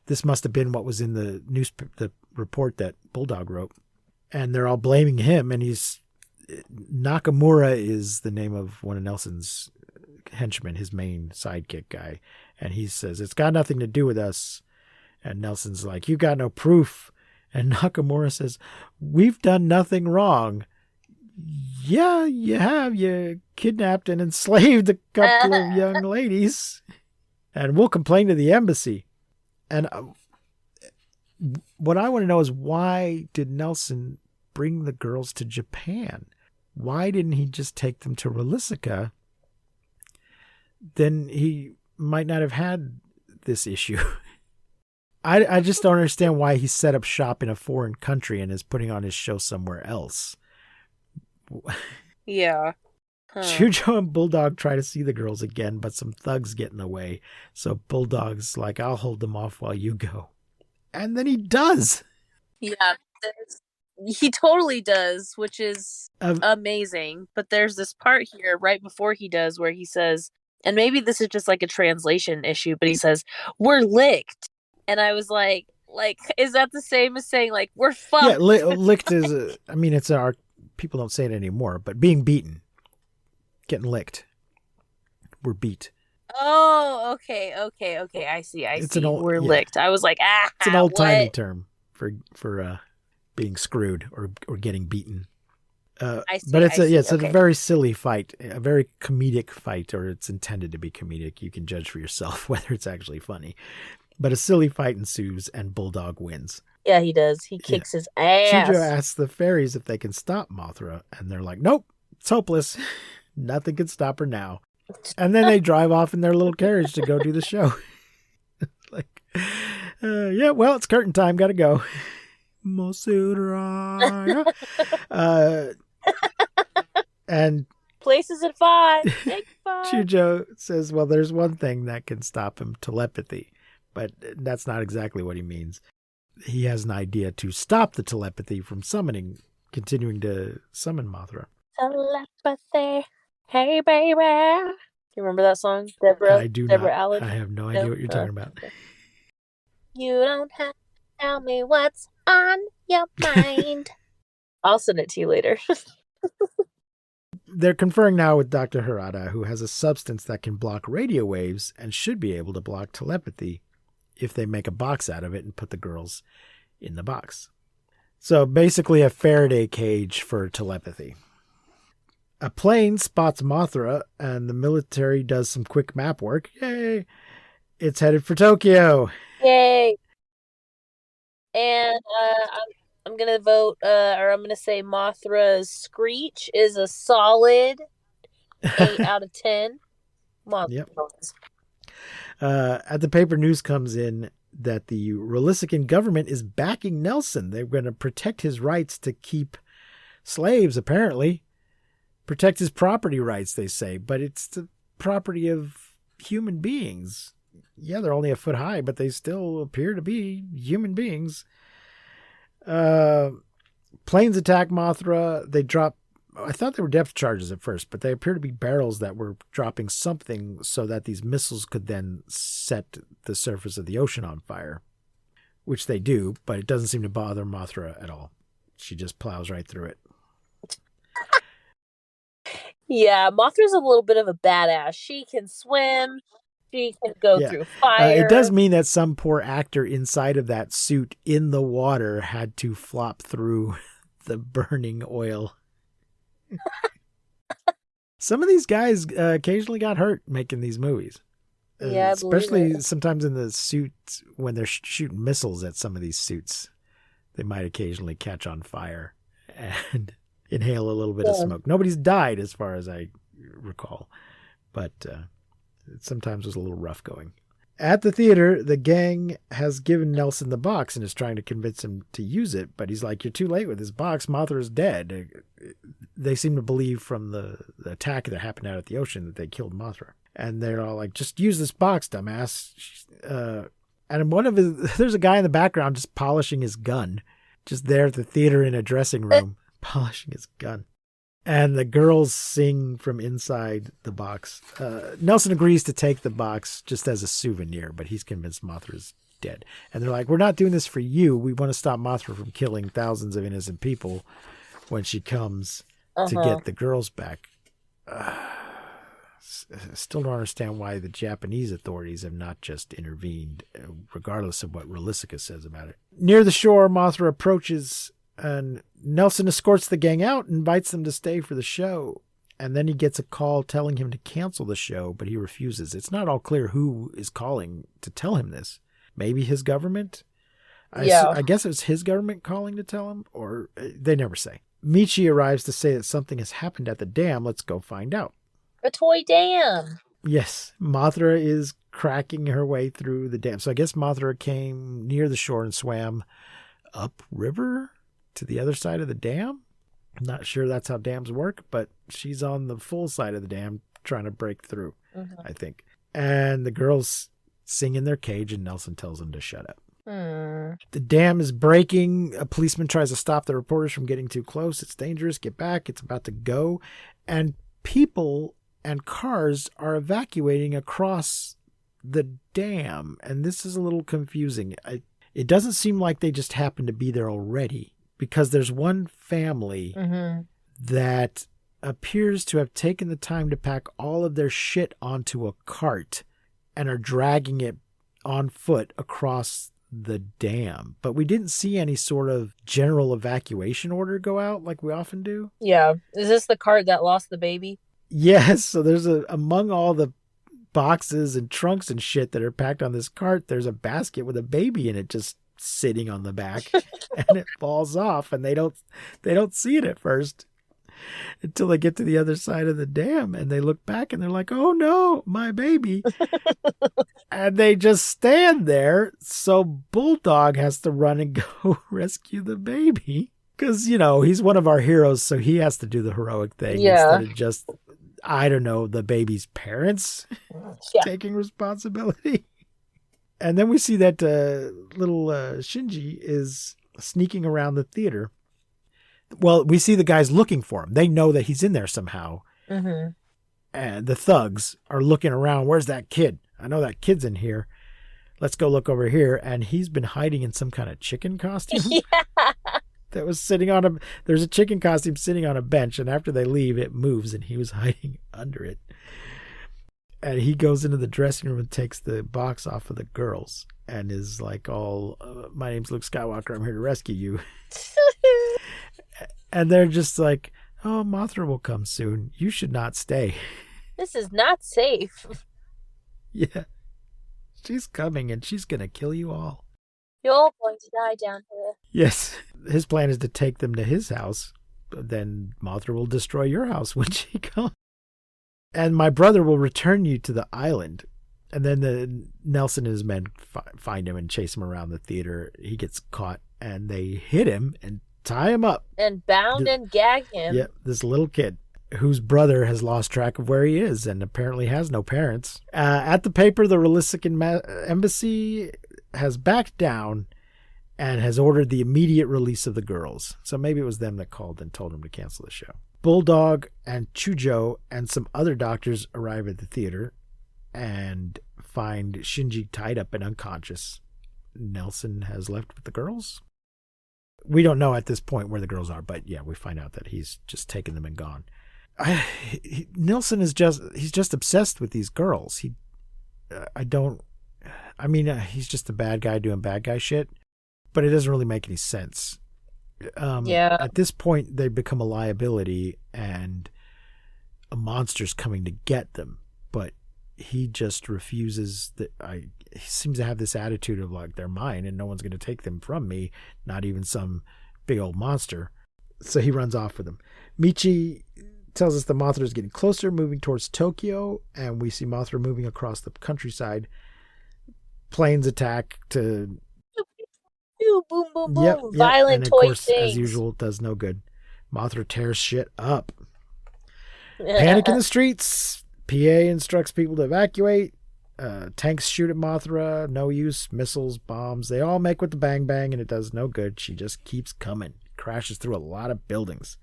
this must have been what was in the report that Bulldog wrote. And they're all blaming him. And Nakamura is the name of one of Nelson's henchmen, his main sidekick guy. And he says, it's got nothing to do with us. And Nelson's like, you got no proof. And Nakamura says, we've done nothing wrong. Yeah, you have. You kidnapped and enslaved a couple of young ladies. And we'll complain to the embassy. And what I want to know is, why did Nelson bring the girls to Japan? Why didn't he just take them to Rolisica? Then he might not have had this issue. I just don't understand why he set up shop in a foreign country and is putting on his show somewhere else. Yeah. Huh. Chujo and Bulldog try to see the girls again, but some thugs get in the way. So Bulldog's like, I'll hold them off while you go. And then he does. Yeah. He totally does, which is amazing. But there's this part here right before he does where he says, and maybe this is just like a translation issue, but he says, we're licked. And I was like, is that the same as saying, like, we're fucked? Yeah, licked is, it's people don't say it anymore, but being beaten, getting licked. We're beat. Oh, okay. I see. We're licked. I was like, it's an old-timey term for being screwed or getting beaten. But it's a very silly fight, a very comedic fight, or it's intended to be comedic. You can judge for yourself whether it's actually funny. But a silly fight ensues, and Bulldog wins. Yeah, he does. He kicks his ass. Chujo asks the fairies if they can stop Mothra, and they're like, nope, it's hopeless. Nothing can stop her now. And then they drive off in their little carriage to go do the show. Well, it's curtain time. Got to go. Mothra. And places at 5. Chujo says, well, there's one thing that can stop him, telepathy. But that's not exactly what he means. He has an idea to stop the telepathy from continuing to summon Mothra. Telepathy. Hey, baby. You remember that song? Deborah? I do Deborah not. Allen? I have no idea what you're talking about. You don't have to tell me what's on your mind. I'll send it to you later. They're conferring now with Dr. Harada, who has a substance that can block radio waves and should be able to block telepathy if they make a box out of it and put the girls in the box. So basically a Faraday cage for telepathy. A plane spots Mothra and the military does some quick map work. Yay! It's headed for Tokyo. Yay! And I'm going to vote, or I'm going to say Mothra's screech is a solid 8 out of 10. Yep. At the paper, news comes in that the Rolisican government is backing Nelson. They're going to protect his rights to keep slaves, apparently. Protect his property rights, they say. But it's the property of human beings. Yeah, they're only a foot high, but they still appear to be human beings. Planes attack Mothra. They drop, I thought they were depth charges at first, but they appear to be barrels that were dropping something so that these missiles could then set the surface of the ocean on fire, which they do, but it doesn't seem to bother Mothra at all. She just plows right through it. Yeah, Mothra's a little bit of a badass. She can swim. She can go through fire. It does mean that some poor actor inside of that suit in the water had to flop through the burning oil. Some of these guys occasionally got hurt making these movies. Yeah, I believe especially it. sometimes in the suits when they're shooting missiles at some of these suits. They might occasionally catch on fire and inhale a little bit of smoke. Nobody's died as far as I recall, but it sometimes was a little rough going. At the theater, the gang has given Nelson the box and is trying to convince him to use it, but he's like, you're too late with this box. Mothra is dead. They seem to believe from the attack that happened out at the ocean that they killed Mothra. And they're all like, just use this box, dumbass. And there's a guy in the background just polishing his gun, just there at the theater in a dressing room, polishing his gun. And the girls sing from inside the box. Nelson agrees to take the box just as a souvenir, but he's convinced Mothra's dead. And they're like, we're not doing this for you. We want to stop Mothra from killing thousands of innocent people when she comes to get the girls back. Still don't understand why the Japanese authorities have not just intervened, regardless of what Rolisica says about it. Near the shore, Mothra approaches, and Nelson escorts the gang out and invites them to stay for the show. And then he gets a call telling him to cancel the show, but he refuses. It's not all clear who is calling to tell him this. Maybe his government? I guess it was his government calling to tell him, or they never say. Michi arrives to say that something has happened at the dam. Let's go find out. A toy dam. Yes, Mothra is cracking her way through the dam. So I guess Mothra came near the shore and swam upriver to the other side of the dam. I'm not sure that's how dams work, but she's on the full side of the dam trying to break through, I think. And the girls sing in their cage and Nelson tells them to shut up. The dam is breaking. A policeman tries to stop the reporters from getting too close. It's dangerous. Get back. It's about to go. And people and cars are evacuating across the dam. And this is a little confusing. It doesn't seem like they just happened to be there already, because there's one family that appears to have taken the time to pack all of their shit onto a cart and are dragging it on foot across the dam. But we didn't see any sort of general evacuation order go out like we often do. Yeah. Is this the cart that lost the baby? Yes. So there's among all the boxes and trunks and shit that are packed on this cart, there's a basket with a baby in it just sitting on the back and it falls off, and they don't see it at first until they get to the other side of the dam, and they look back and they're like, oh no, my baby. And they just stand there. So Bulldog has to run and go rescue the baby because, he's one of our heroes, so he has to do the heroic thing instead of just, I don't know, the baby's parents taking responsibility. And then we see that little Shinji is sneaking around the theater. Well, we see the guys looking for him. They know that he's in there somehow. And the thugs are looking around. Where's that kid? I know that kid's in here. Let's go look over here. And he's been hiding in some kind of chicken costume. That was sitting on there's a chicken costume sitting on a bench. And after they leave, it moves and he was hiding under it. And he goes into the dressing room and takes the box off of the girls and is like, my name's Luke Skywalker. I'm here to rescue you. And they're just like, oh, Mothra will come soon. You should not stay. This is not safe. Yeah. She's coming and she's going to kill you all. You're all going to die down here. Yes. His plan is to take them to his house. But then Mothra will destroy your house when she comes. And my brother will return you to the island. And then Nelson and his men find him and chase him around the theater. He gets caught and they hit him and tie him up. And bound and gag him. Yeah, this little kid whose brother has lost track of where he is and apparently has no parents. At the paper, the Rolisican embassy has backed down and has ordered the immediate release of the girls. So maybe it was them that called and told him to cancel the show. Bulldog and Chujo and some other doctors arrive at the theater and find Shinji tied up and unconscious. Nelson has left with the girls. We don't know at this point where the girls are, but yeah, we find out that he's just taken them and gone. Nelson is he's just obsessed with these girls. He's just a bad guy doing bad guy shit, but it doesn't really make any sense. At this point, they become a liability and a monster's coming to get them, but he just refuses. He seems to have this attitude of like, they're mine and no one's going to take them from me, not even some big old monster. So he runs off with them. Michi tells us the Mothra is getting closer, moving towards Tokyo, and we see Mothra moving across the countryside. Planes attack to... Boom, boom, boom. Violent and of toy course, things. as usual, it does no good. Mothra tears shit up. Panic in the streets. PA instructs people to evacuate. Tanks shoot at Mothra. No use. Missiles, bombs. They all make with the bang bang, and it does no good. She just keeps coming. Crashes through a lot of buildings.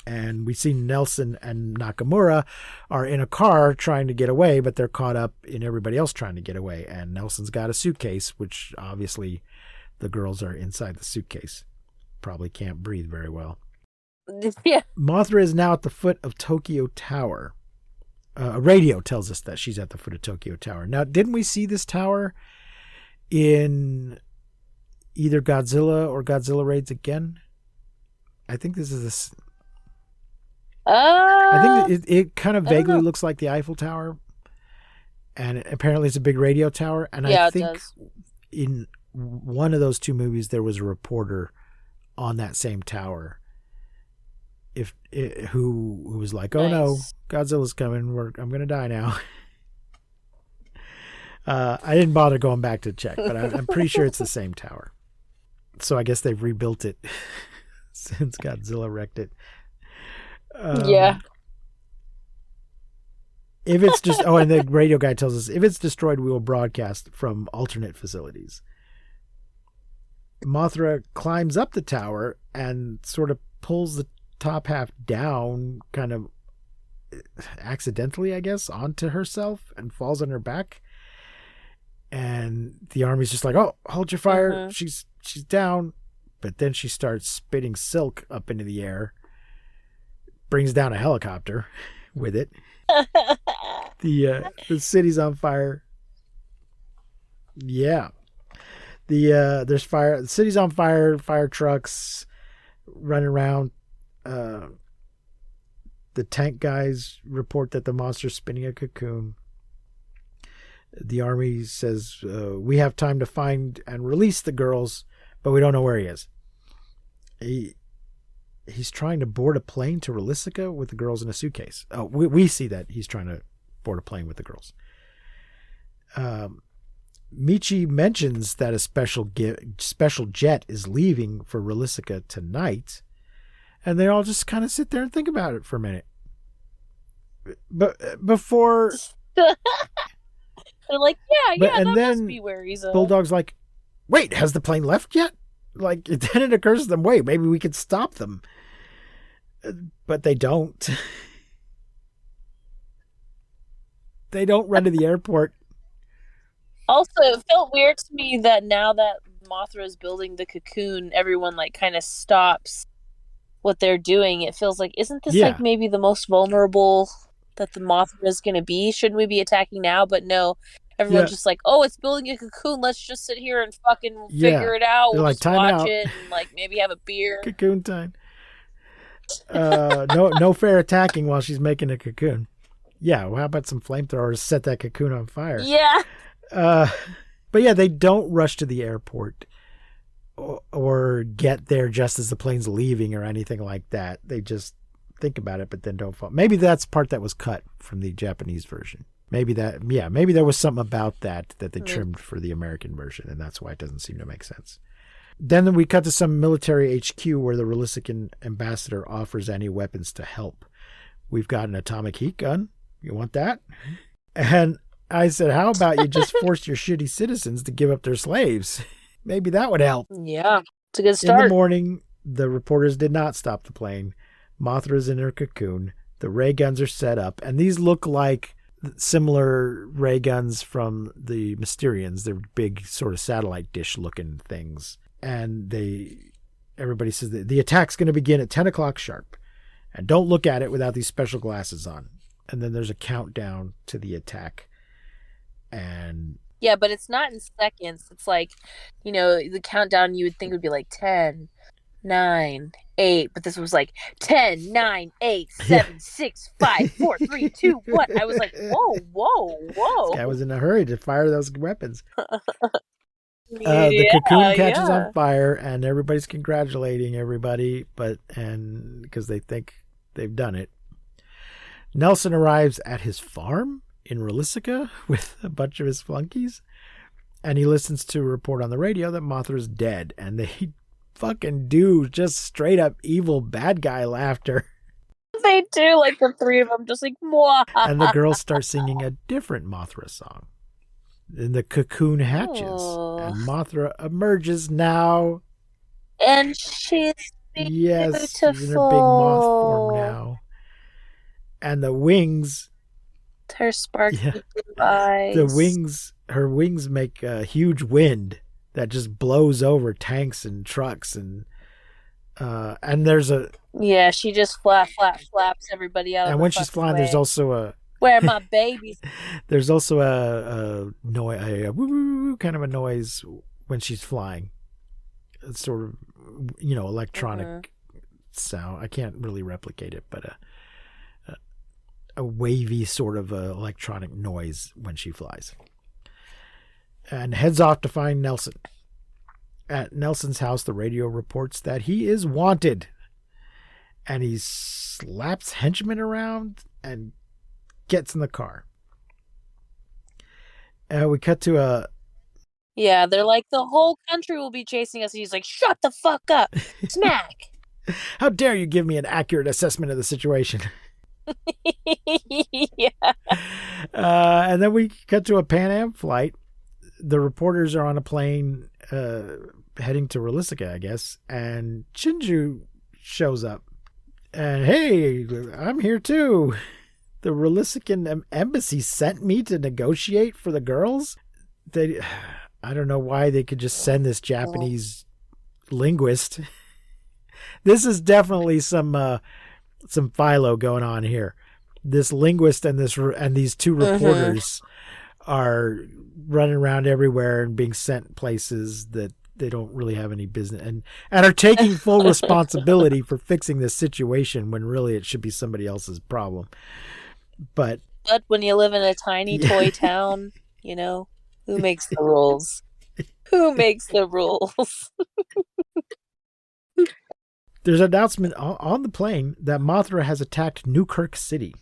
And we see Nelson and Nakamura are in a car trying to get away, but they're caught up in everybody else trying to get away. And Nelson's got a suitcase, which obviously the girls are inside the suitcase. Probably can't breathe very well. Yeah. Mothra is now at the foot of Tokyo Tower. A radio tells us that she's at the foot of Tokyo Tower. Now, didn't we see this tower in either Godzilla or Godzilla Raids Again? I think this is this. I think it kind of vaguely looks like the Eiffel Tower, and apparently it's a big radio tower. And I think in one of those two movies there was a reporter on that same tower. Who was like, "Oh no, Godzilla's coming! I'm gonna die now." I didn't bother going back to check, but I'm pretty sure it's the same tower. So I guess they've rebuilt it since Godzilla wrecked it. Yeah. If it's just and the radio guy tells us if it's destroyed, we will broadcast from alternate facilities. Mothra climbs up the tower and sort of pulls the top half down, kind of accidentally, I guess, onto herself and falls on her back. And the army's just like, "Oh, hold your fire. Mm-hmm. She's down." But then she starts spitting silk up into the air, brings down a helicopter with it. The city's on fire. Yeah. There's fire. The city's on fire. Fire trucks running around. The tank guys report that the monster's spinning a cocoon. The army says, we have time to find and release the girls, but we don't know where he is. He's trying to board a plane to Relistica with the girls in a suitcase. Oh, we see that he's trying to board a plane with the girls. Michi mentions that a special jet is leaving for Relistica tonight, and they all just kind of sit there and think about it for a minute. But before they're like, that and then must be where he's. Bulldog's like, "Wait, has the plane left yet?" Like, then it occurs to them, "Wait, maybe we could stop them." But they don't. They don't run to the airport. Also, it felt weird to me that now that Mothra is building the cocoon, everyone like kind of stops what they're doing. It feels like, isn't this like maybe the most vulnerable that the Mothra is going to be? Shouldn't we be attacking now? But no, everyone's just like, "Oh, it's building a cocoon. Let's just sit here and fucking figure it out. We'll like, just time watch out. it and like maybe have a beer." Cocoon time. No fair attacking while she's making a cocoon. Yeah, well, how about some flamethrowers set that cocoon on fire? Yeah. But yeah, they don't rush to the airport or get there just as the plane's leaving or anything like that. They just think about it, but then don't fall. Maybe that's part that was cut from the Japanese version. Maybe there was something about that they trimmed for the American version, and that's why it doesn't seem to make sense. Then we cut to some military HQ where the Relisican ambassador offers any weapons to help. We've got an atomic heat gun. You want that? And I said, how about you just force your shitty citizens to give up their slaves? Maybe that would help. Yeah, it's a good start. In the morning, the reporters did not stop the plane. Mothra's in her cocoon. The ray guns are set up, and these look like similar ray guns from the Mysterians. They're big sort of satellite dish looking things. And everybody says that the attack's going to begin at 10 o'clock sharp. And don't look at it without these special glasses on. And then there's a countdown to the attack. And yeah, but it's not in seconds. It's like, the countdown you would think would be like 10, 9, 8, but this was like 10, 9, 8, 7, 6, 5, 4, 3, 2, 1. I was like, whoa, whoa, whoa. This guy was in a hurry to fire those weapons. Yeah, The cocoon catches yeah. on fire, and everybody's congratulating everybody, because they think they've done it. Nelson arrives at his farm in Rolisica with a bunch of his flunkies, and he listens to a report on the radio that Mothra's dead, and they fucking do just straight up evil bad guy laughter. They do, like the three of them, just like, mwah. And the girls start singing a different Mothra song. Then the cocoon hatches, and Mothra emerges now. And she's Yes, beautiful. she's in her big moth form now. And the wings, her sparkly blue eyes. Her wings make a huge wind that just blows over tanks and trucks, and there's a she just flaps everybody out. And when she's flying, there's also a where my babies. There's also a noise, a woo kind of a noise when she's flying. It's sort of electronic sound. I can't really replicate it, but a wavy sort of electronic noise when she flies. And heads off to find Nelson. At Nelson's house, the radio reports that he is wanted. And he slaps henchmen around and gets in the car. We cut to a... Yeah, they're like, the whole country will be chasing us. And he's like, shut the fuck up. Smack. How dare you give me an accurate assessment of the situation? Yeah. And then we cut to a Pan Am flight. The reporters are on a plane heading to Rolisica, I guess. And Shinju shows up. And hey, I'm here too. The Rolisican embassy sent me to negotiate for the girls. I don't know why they could just send this Japanese linguist. This is definitely some philo going on here. This linguist and these two reporters are running around everywhere and being sent places that they don't really have any business, and are taking full responsibility for fixing this situation when really it should be somebody else's problem. But when you live in a tiny toy town, who makes the rules? Who makes the rules? There's an announcement on the plane that Mothra has attacked Newkirk City.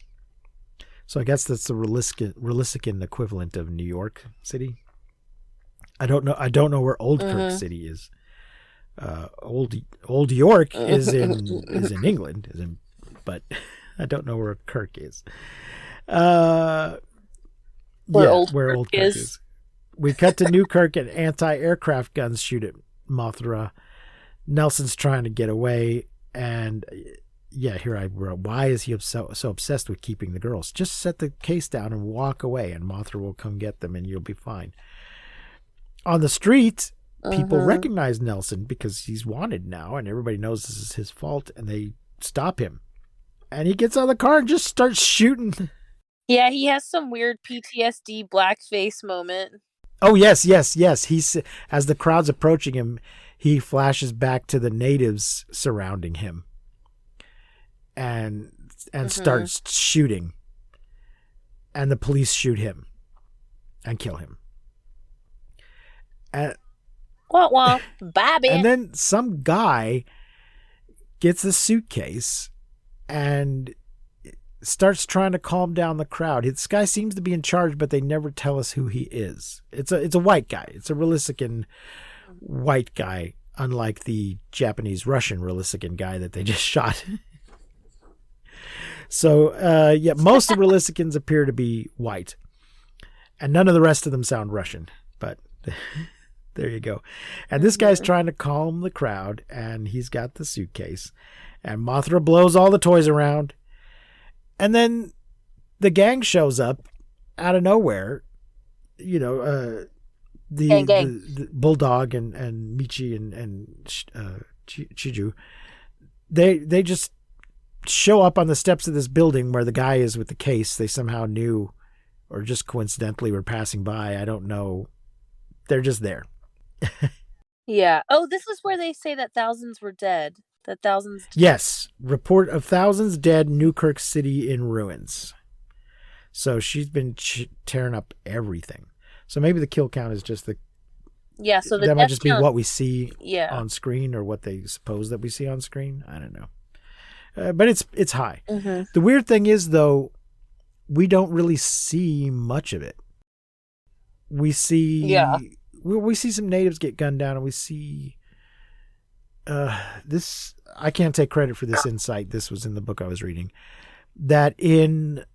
So I guess that's the Rolisican equivalent of New York City. I don't know where Old Kirk City is. Old York is in England, but I don't know where Kirk is. Where Old Kirk is. We cut to Newkirk and anti-aircraft guns shoot at Mothra. Nelson's trying to get away, and here I wrote, why is he so obsessed with keeping the girls? Just set the case down and walk away, and Mothra will come get them, and you'll be fine. On the street, people recognize Nelson because he's wanted now, and everybody knows this is his fault, and they stop him. And he gets out of the car and just starts shooting. Yeah, he has some weird PTSD blackface moment. Oh, yes. He's, as the crowd's approaching him, he flashes back to the natives surrounding him and starts shooting. And the police shoot him and kill him. And, Bye, bitch. And then some guy gets a suitcase and starts trying to calm down the crowd. This guy seems to be in charge, but they never tell us who he is. It's a white guy. It's a Rolisican white guy, unlike the Japanese-Russian Rolisican guy that they just shot. So, most of the Rolisicans appear to be white, and none of the rest of them sound Russian, but there you go. And this guy's trying to calm the crowd, and he's got the suitcase, and Mothra blows all the toys around. And then the gang shows up out of nowhere. The Bulldog and Michi and Chiju. They just show up on the steps of this building where the guy is with the case. They somehow knew, or just coincidentally were passing by. I don't know. They're just there. Yeah. Oh, this is where they say that thousands were dead. The thousands. Yes. Report of thousands dead, Newkirk City in ruins. So she's been tearing up everything. So maybe the kill count is just so that might just be count, what we see yeah. on screen, or what they suppose that we see on screen. I don't know. But it's high. Mm-hmm. The weird thing is, though, we don't really see much of it. We see we see some natives get gunned down, and we see this. I can't take credit for this insight. This was in the book I was reading. That in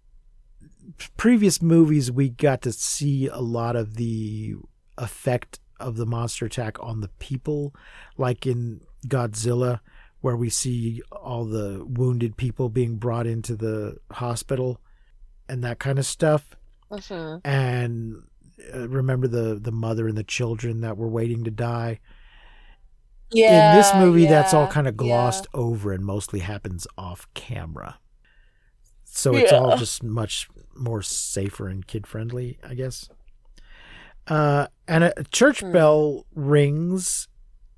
previous movies, we got to see a lot of the effect of the monster attack on the people, like in Godzilla, where we see all the wounded people being brought into the hospital and that kind of stuff. Mm-hmm. And remember the mother and the children that were waiting to die. Yeah, in this movie, that's all kind of glossed over and mostly happens off camera. So it's all just much more safer and kid friendly, I guess. And a church bell rings,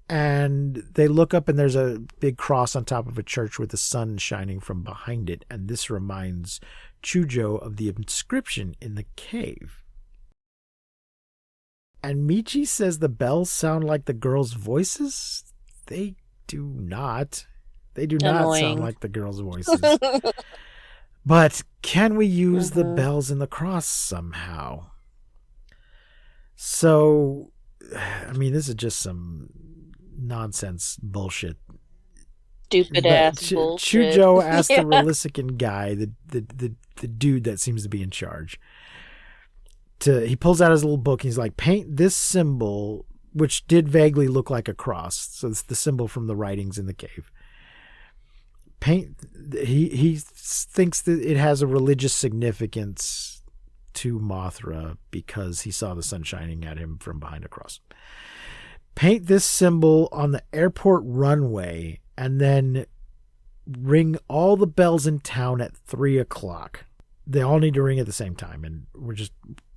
and they look up, and there's a big cross on top of a church with the sun shining from behind it. And this reminds Chujo of the inscription in the cave. And Michi says the bells sound like the girls' voices. They do not. They do not sound like the girls' voices. But can we use the bells in the cross somehow? So, I mean, this is just some nonsense bullshit. Stupid ass bullshit. Chujo asked the Relisican guy, the dude that seems to be in charge, he pulls out his little book and he's like, paint this symbol, which did vaguely look like a cross. So it's the symbol from the writings in the cave. He thinks that it has a religious significance to Mothra because he saw the sun shining at him from behind a cross. Paint this symbol on the airport runway and then ring all the bells in town at 3:00. They all need to ring at the same time, and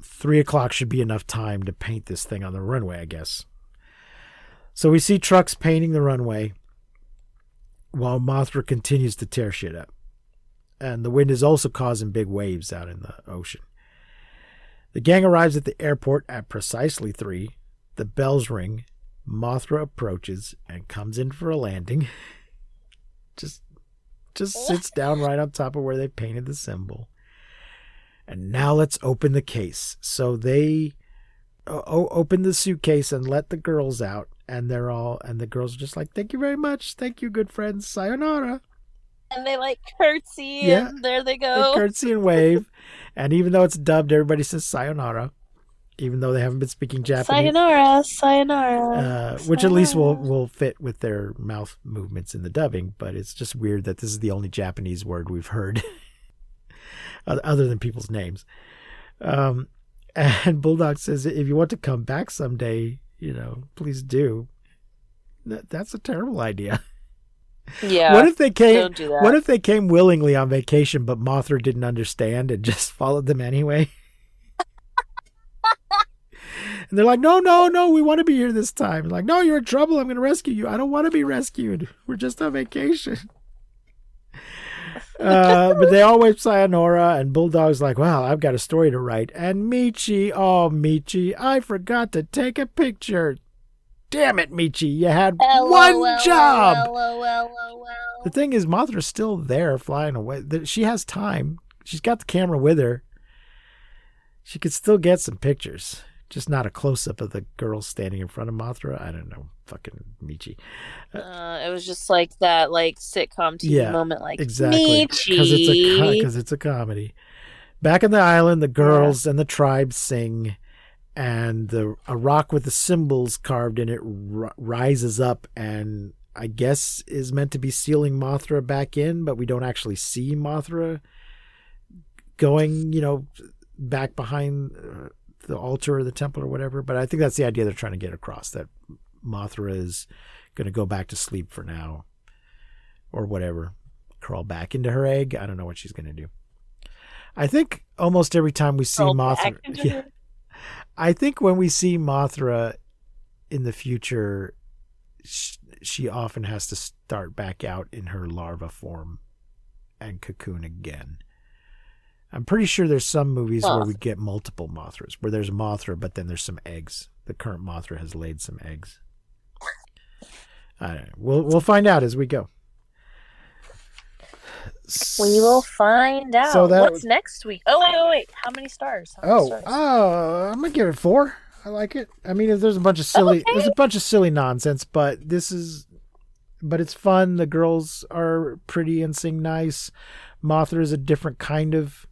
3:00 should be enough time to paint this thing on the runway, I guess. So we see trucks painting the runway while Mothra continues to tear shit up. And the wind is also causing big waves out in the ocean. The gang arrives at the airport at precisely 3. The bells ring. Mothra approaches and comes in for a landing. Just sits down right on top of where they painted the symbol. And now let's open the case. So they open the suitcase and let the girls out. And the girls are just like, thank you very much. Thank you, good friends. Sayonara. And they curtsy, and there they go. They curtsy and wave. And even though it's dubbed, everybody says sayonara, even though they haven't been speaking Japanese. Sayonara. Which at least will fit with their mouth movements in the dubbing. But it's just weird that this is the only Japanese word we've heard other than people's names. And Bulldog says, if you want to come back someday, please do. That's a terrible idea. Yeah. What if they came? Don't do that. What if they came willingly on vacation, but Mothra didn't understand and just followed them anyway? And they're like, no, we want to be here this time. Like, no, you're in trouble. I'm going to rescue you. I don't want to be rescued. We're just on vacation. But they all wave sayonara, and Bulldog's like, well, I've got a story to write. And Michi, I forgot to take a picture. Damn it, Michi, you had one job. The thing is, Mothra's still there flying away. She has time. She's got the camera with her. She could still get some pictures. Just not a close-up of the girl standing in front of Mothra. I don't know. Fucking Michi. It was just like that sitcom TV moment. Exactly. Michi. Because it's a comedy. Back on the island, the girls and the tribe sing. And a rock with the symbols carved in it rises up and I guess is meant to be sealing Mothra back in, but we don't actually see Mothra going, back behind the altar or the temple or whatever. But I think that's the idea they're trying to get across, that Mothra is going to go back to sleep for now or whatever, crawl back into her egg. I don't know what she's going to do. I think almost every time we see Mothra... I think when we see Mothra in the future, she often has to start back out in her larva form and cocoon again. I'm pretty sure there's some movies where we get multiple Mothras, where there's a Mothra, but then there's some eggs. The current Mothra has laid some eggs. We'll find out as we go. We will find out. So what's next week? Oh, wait. How many stars? I'm gonna give it 4. I like it. I mean, there's a bunch of silly nonsense, but it's fun. The girls are pretty and sing nice. Mothra is a different kind of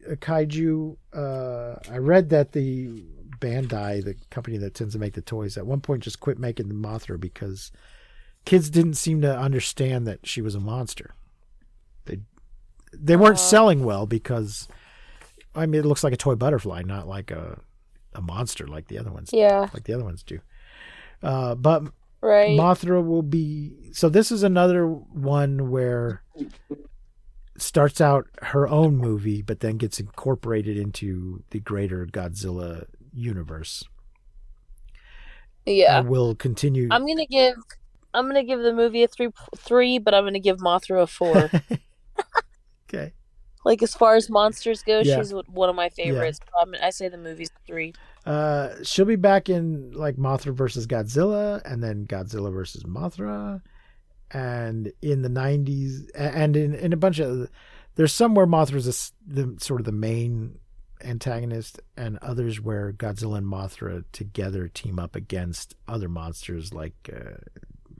a kaiju. I read that the Bandai, the company that tends to make the toys, at one point just quit making the Mothra because kids didn't seem to understand that she was a monster. They weren't selling well because, I mean, it looks like a toy butterfly, not like a monster like the other ones. Yeah. Like the other ones do. But right. Mothra will be... So this is another one where starts out her own movie, but then gets incorporated into the greater Godzilla universe. Yeah. Will continue... I'm gonna give the movie a 3, but I'm gonna give Mothra a 4. Okay. Like, as far as monsters go, Yeah. she's one of my favorites. I say the movie's 3. She'll be back in like Mothra versus Godzilla, and then Godzilla versus Mothra, and in the 90s, and in a bunch of, there's some where Mothra's the sort of the main antagonist, and others where Godzilla and Mothra together team up against other monsters like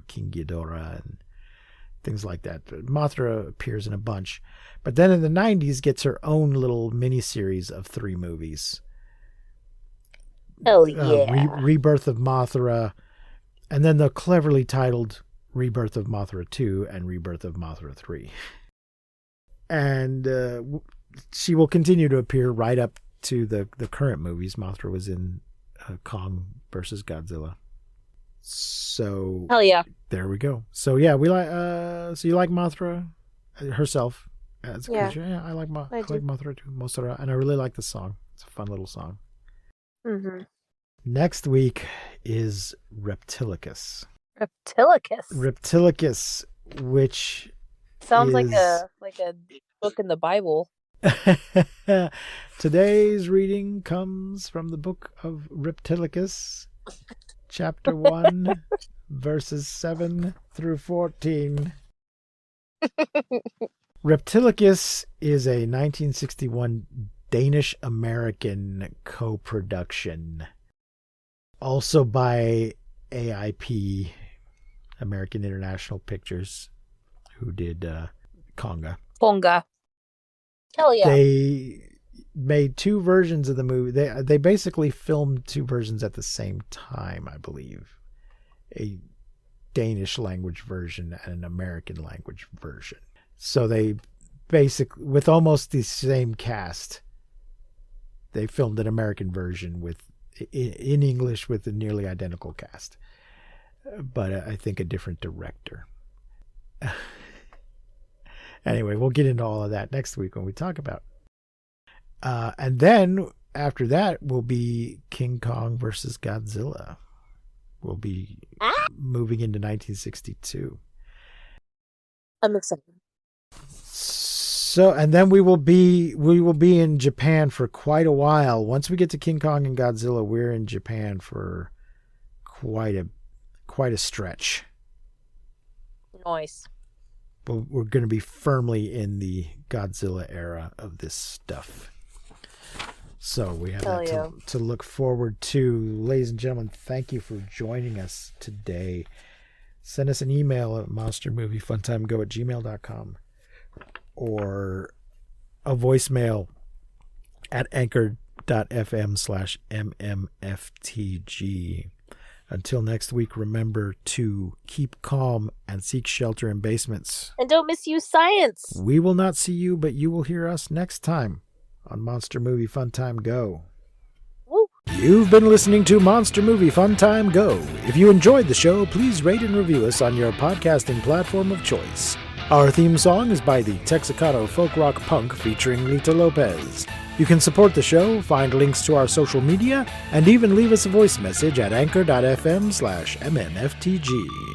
King Ghidorah and things like that. But Mothra appears in a bunch. But then in the 90s gets her own little miniseries of 3 movies. Hell yeah. Rebirth of Mothra, and then the cleverly titled Rebirth of Mothra 2 and Rebirth of Mothra 3. And she will continue to appear right up to the current movies. Mothra was in Kong versus Godzilla. So hell yeah. There we go. So yeah, we like. So you like Mothra herself as a creature? Yeah, I like Mothra too. Mothra, and I really like the song. It's a fun little song. Mm-hmm. Next week is Reptilicus. Reptilicus, which sounds is... like a book in the Bible. Today's reading comes from the book of Reptilicus, chapter 1, verses 7 through 14. Reptilicus is a 1961 Danish-American co-production, also by AIP, American International Pictures, who did Konga. Hell yeah. They made 2 versions of the movie. They basically filmed 2 versions at the same time, I believe. A Danish language version and an American language version. So they basically, with almost the same cast, they filmed an American version in English with a nearly identical cast. But I think a different director. Anyway, we'll get into all of that next week when we talk about it. And then after that will be King Kong versus Godzilla. We'll be moving into 1962. I'm excited. So, and then we will be in Japan for quite a while. Once we get to King Kong and Godzilla, we're in Japan for quite a stretch. Nice. But we're going to be firmly in the Godzilla era of this stuff. So we have that to look forward to. Ladies and gentlemen, thank you for joining us today. Send us an email at monstermoviefuntimego@gmail.com or a voicemail at anchor.fm/mmftg. Until next week, remember to keep calm and seek shelter in basements. And don't misuse science. We will not see you, but you will hear us next time on Monster Movie Fun Time Go. Woo. You've been listening to Monster Movie Fun Time Go. If you enjoyed the show, please rate and review us on your podcasting platform of choice. Our theme song is by the Texicano Folk Rock Punk featuring Lita Lopez. You can support the show, find links to our social media, and even leave us a voice message at anchor.fm/mmftg.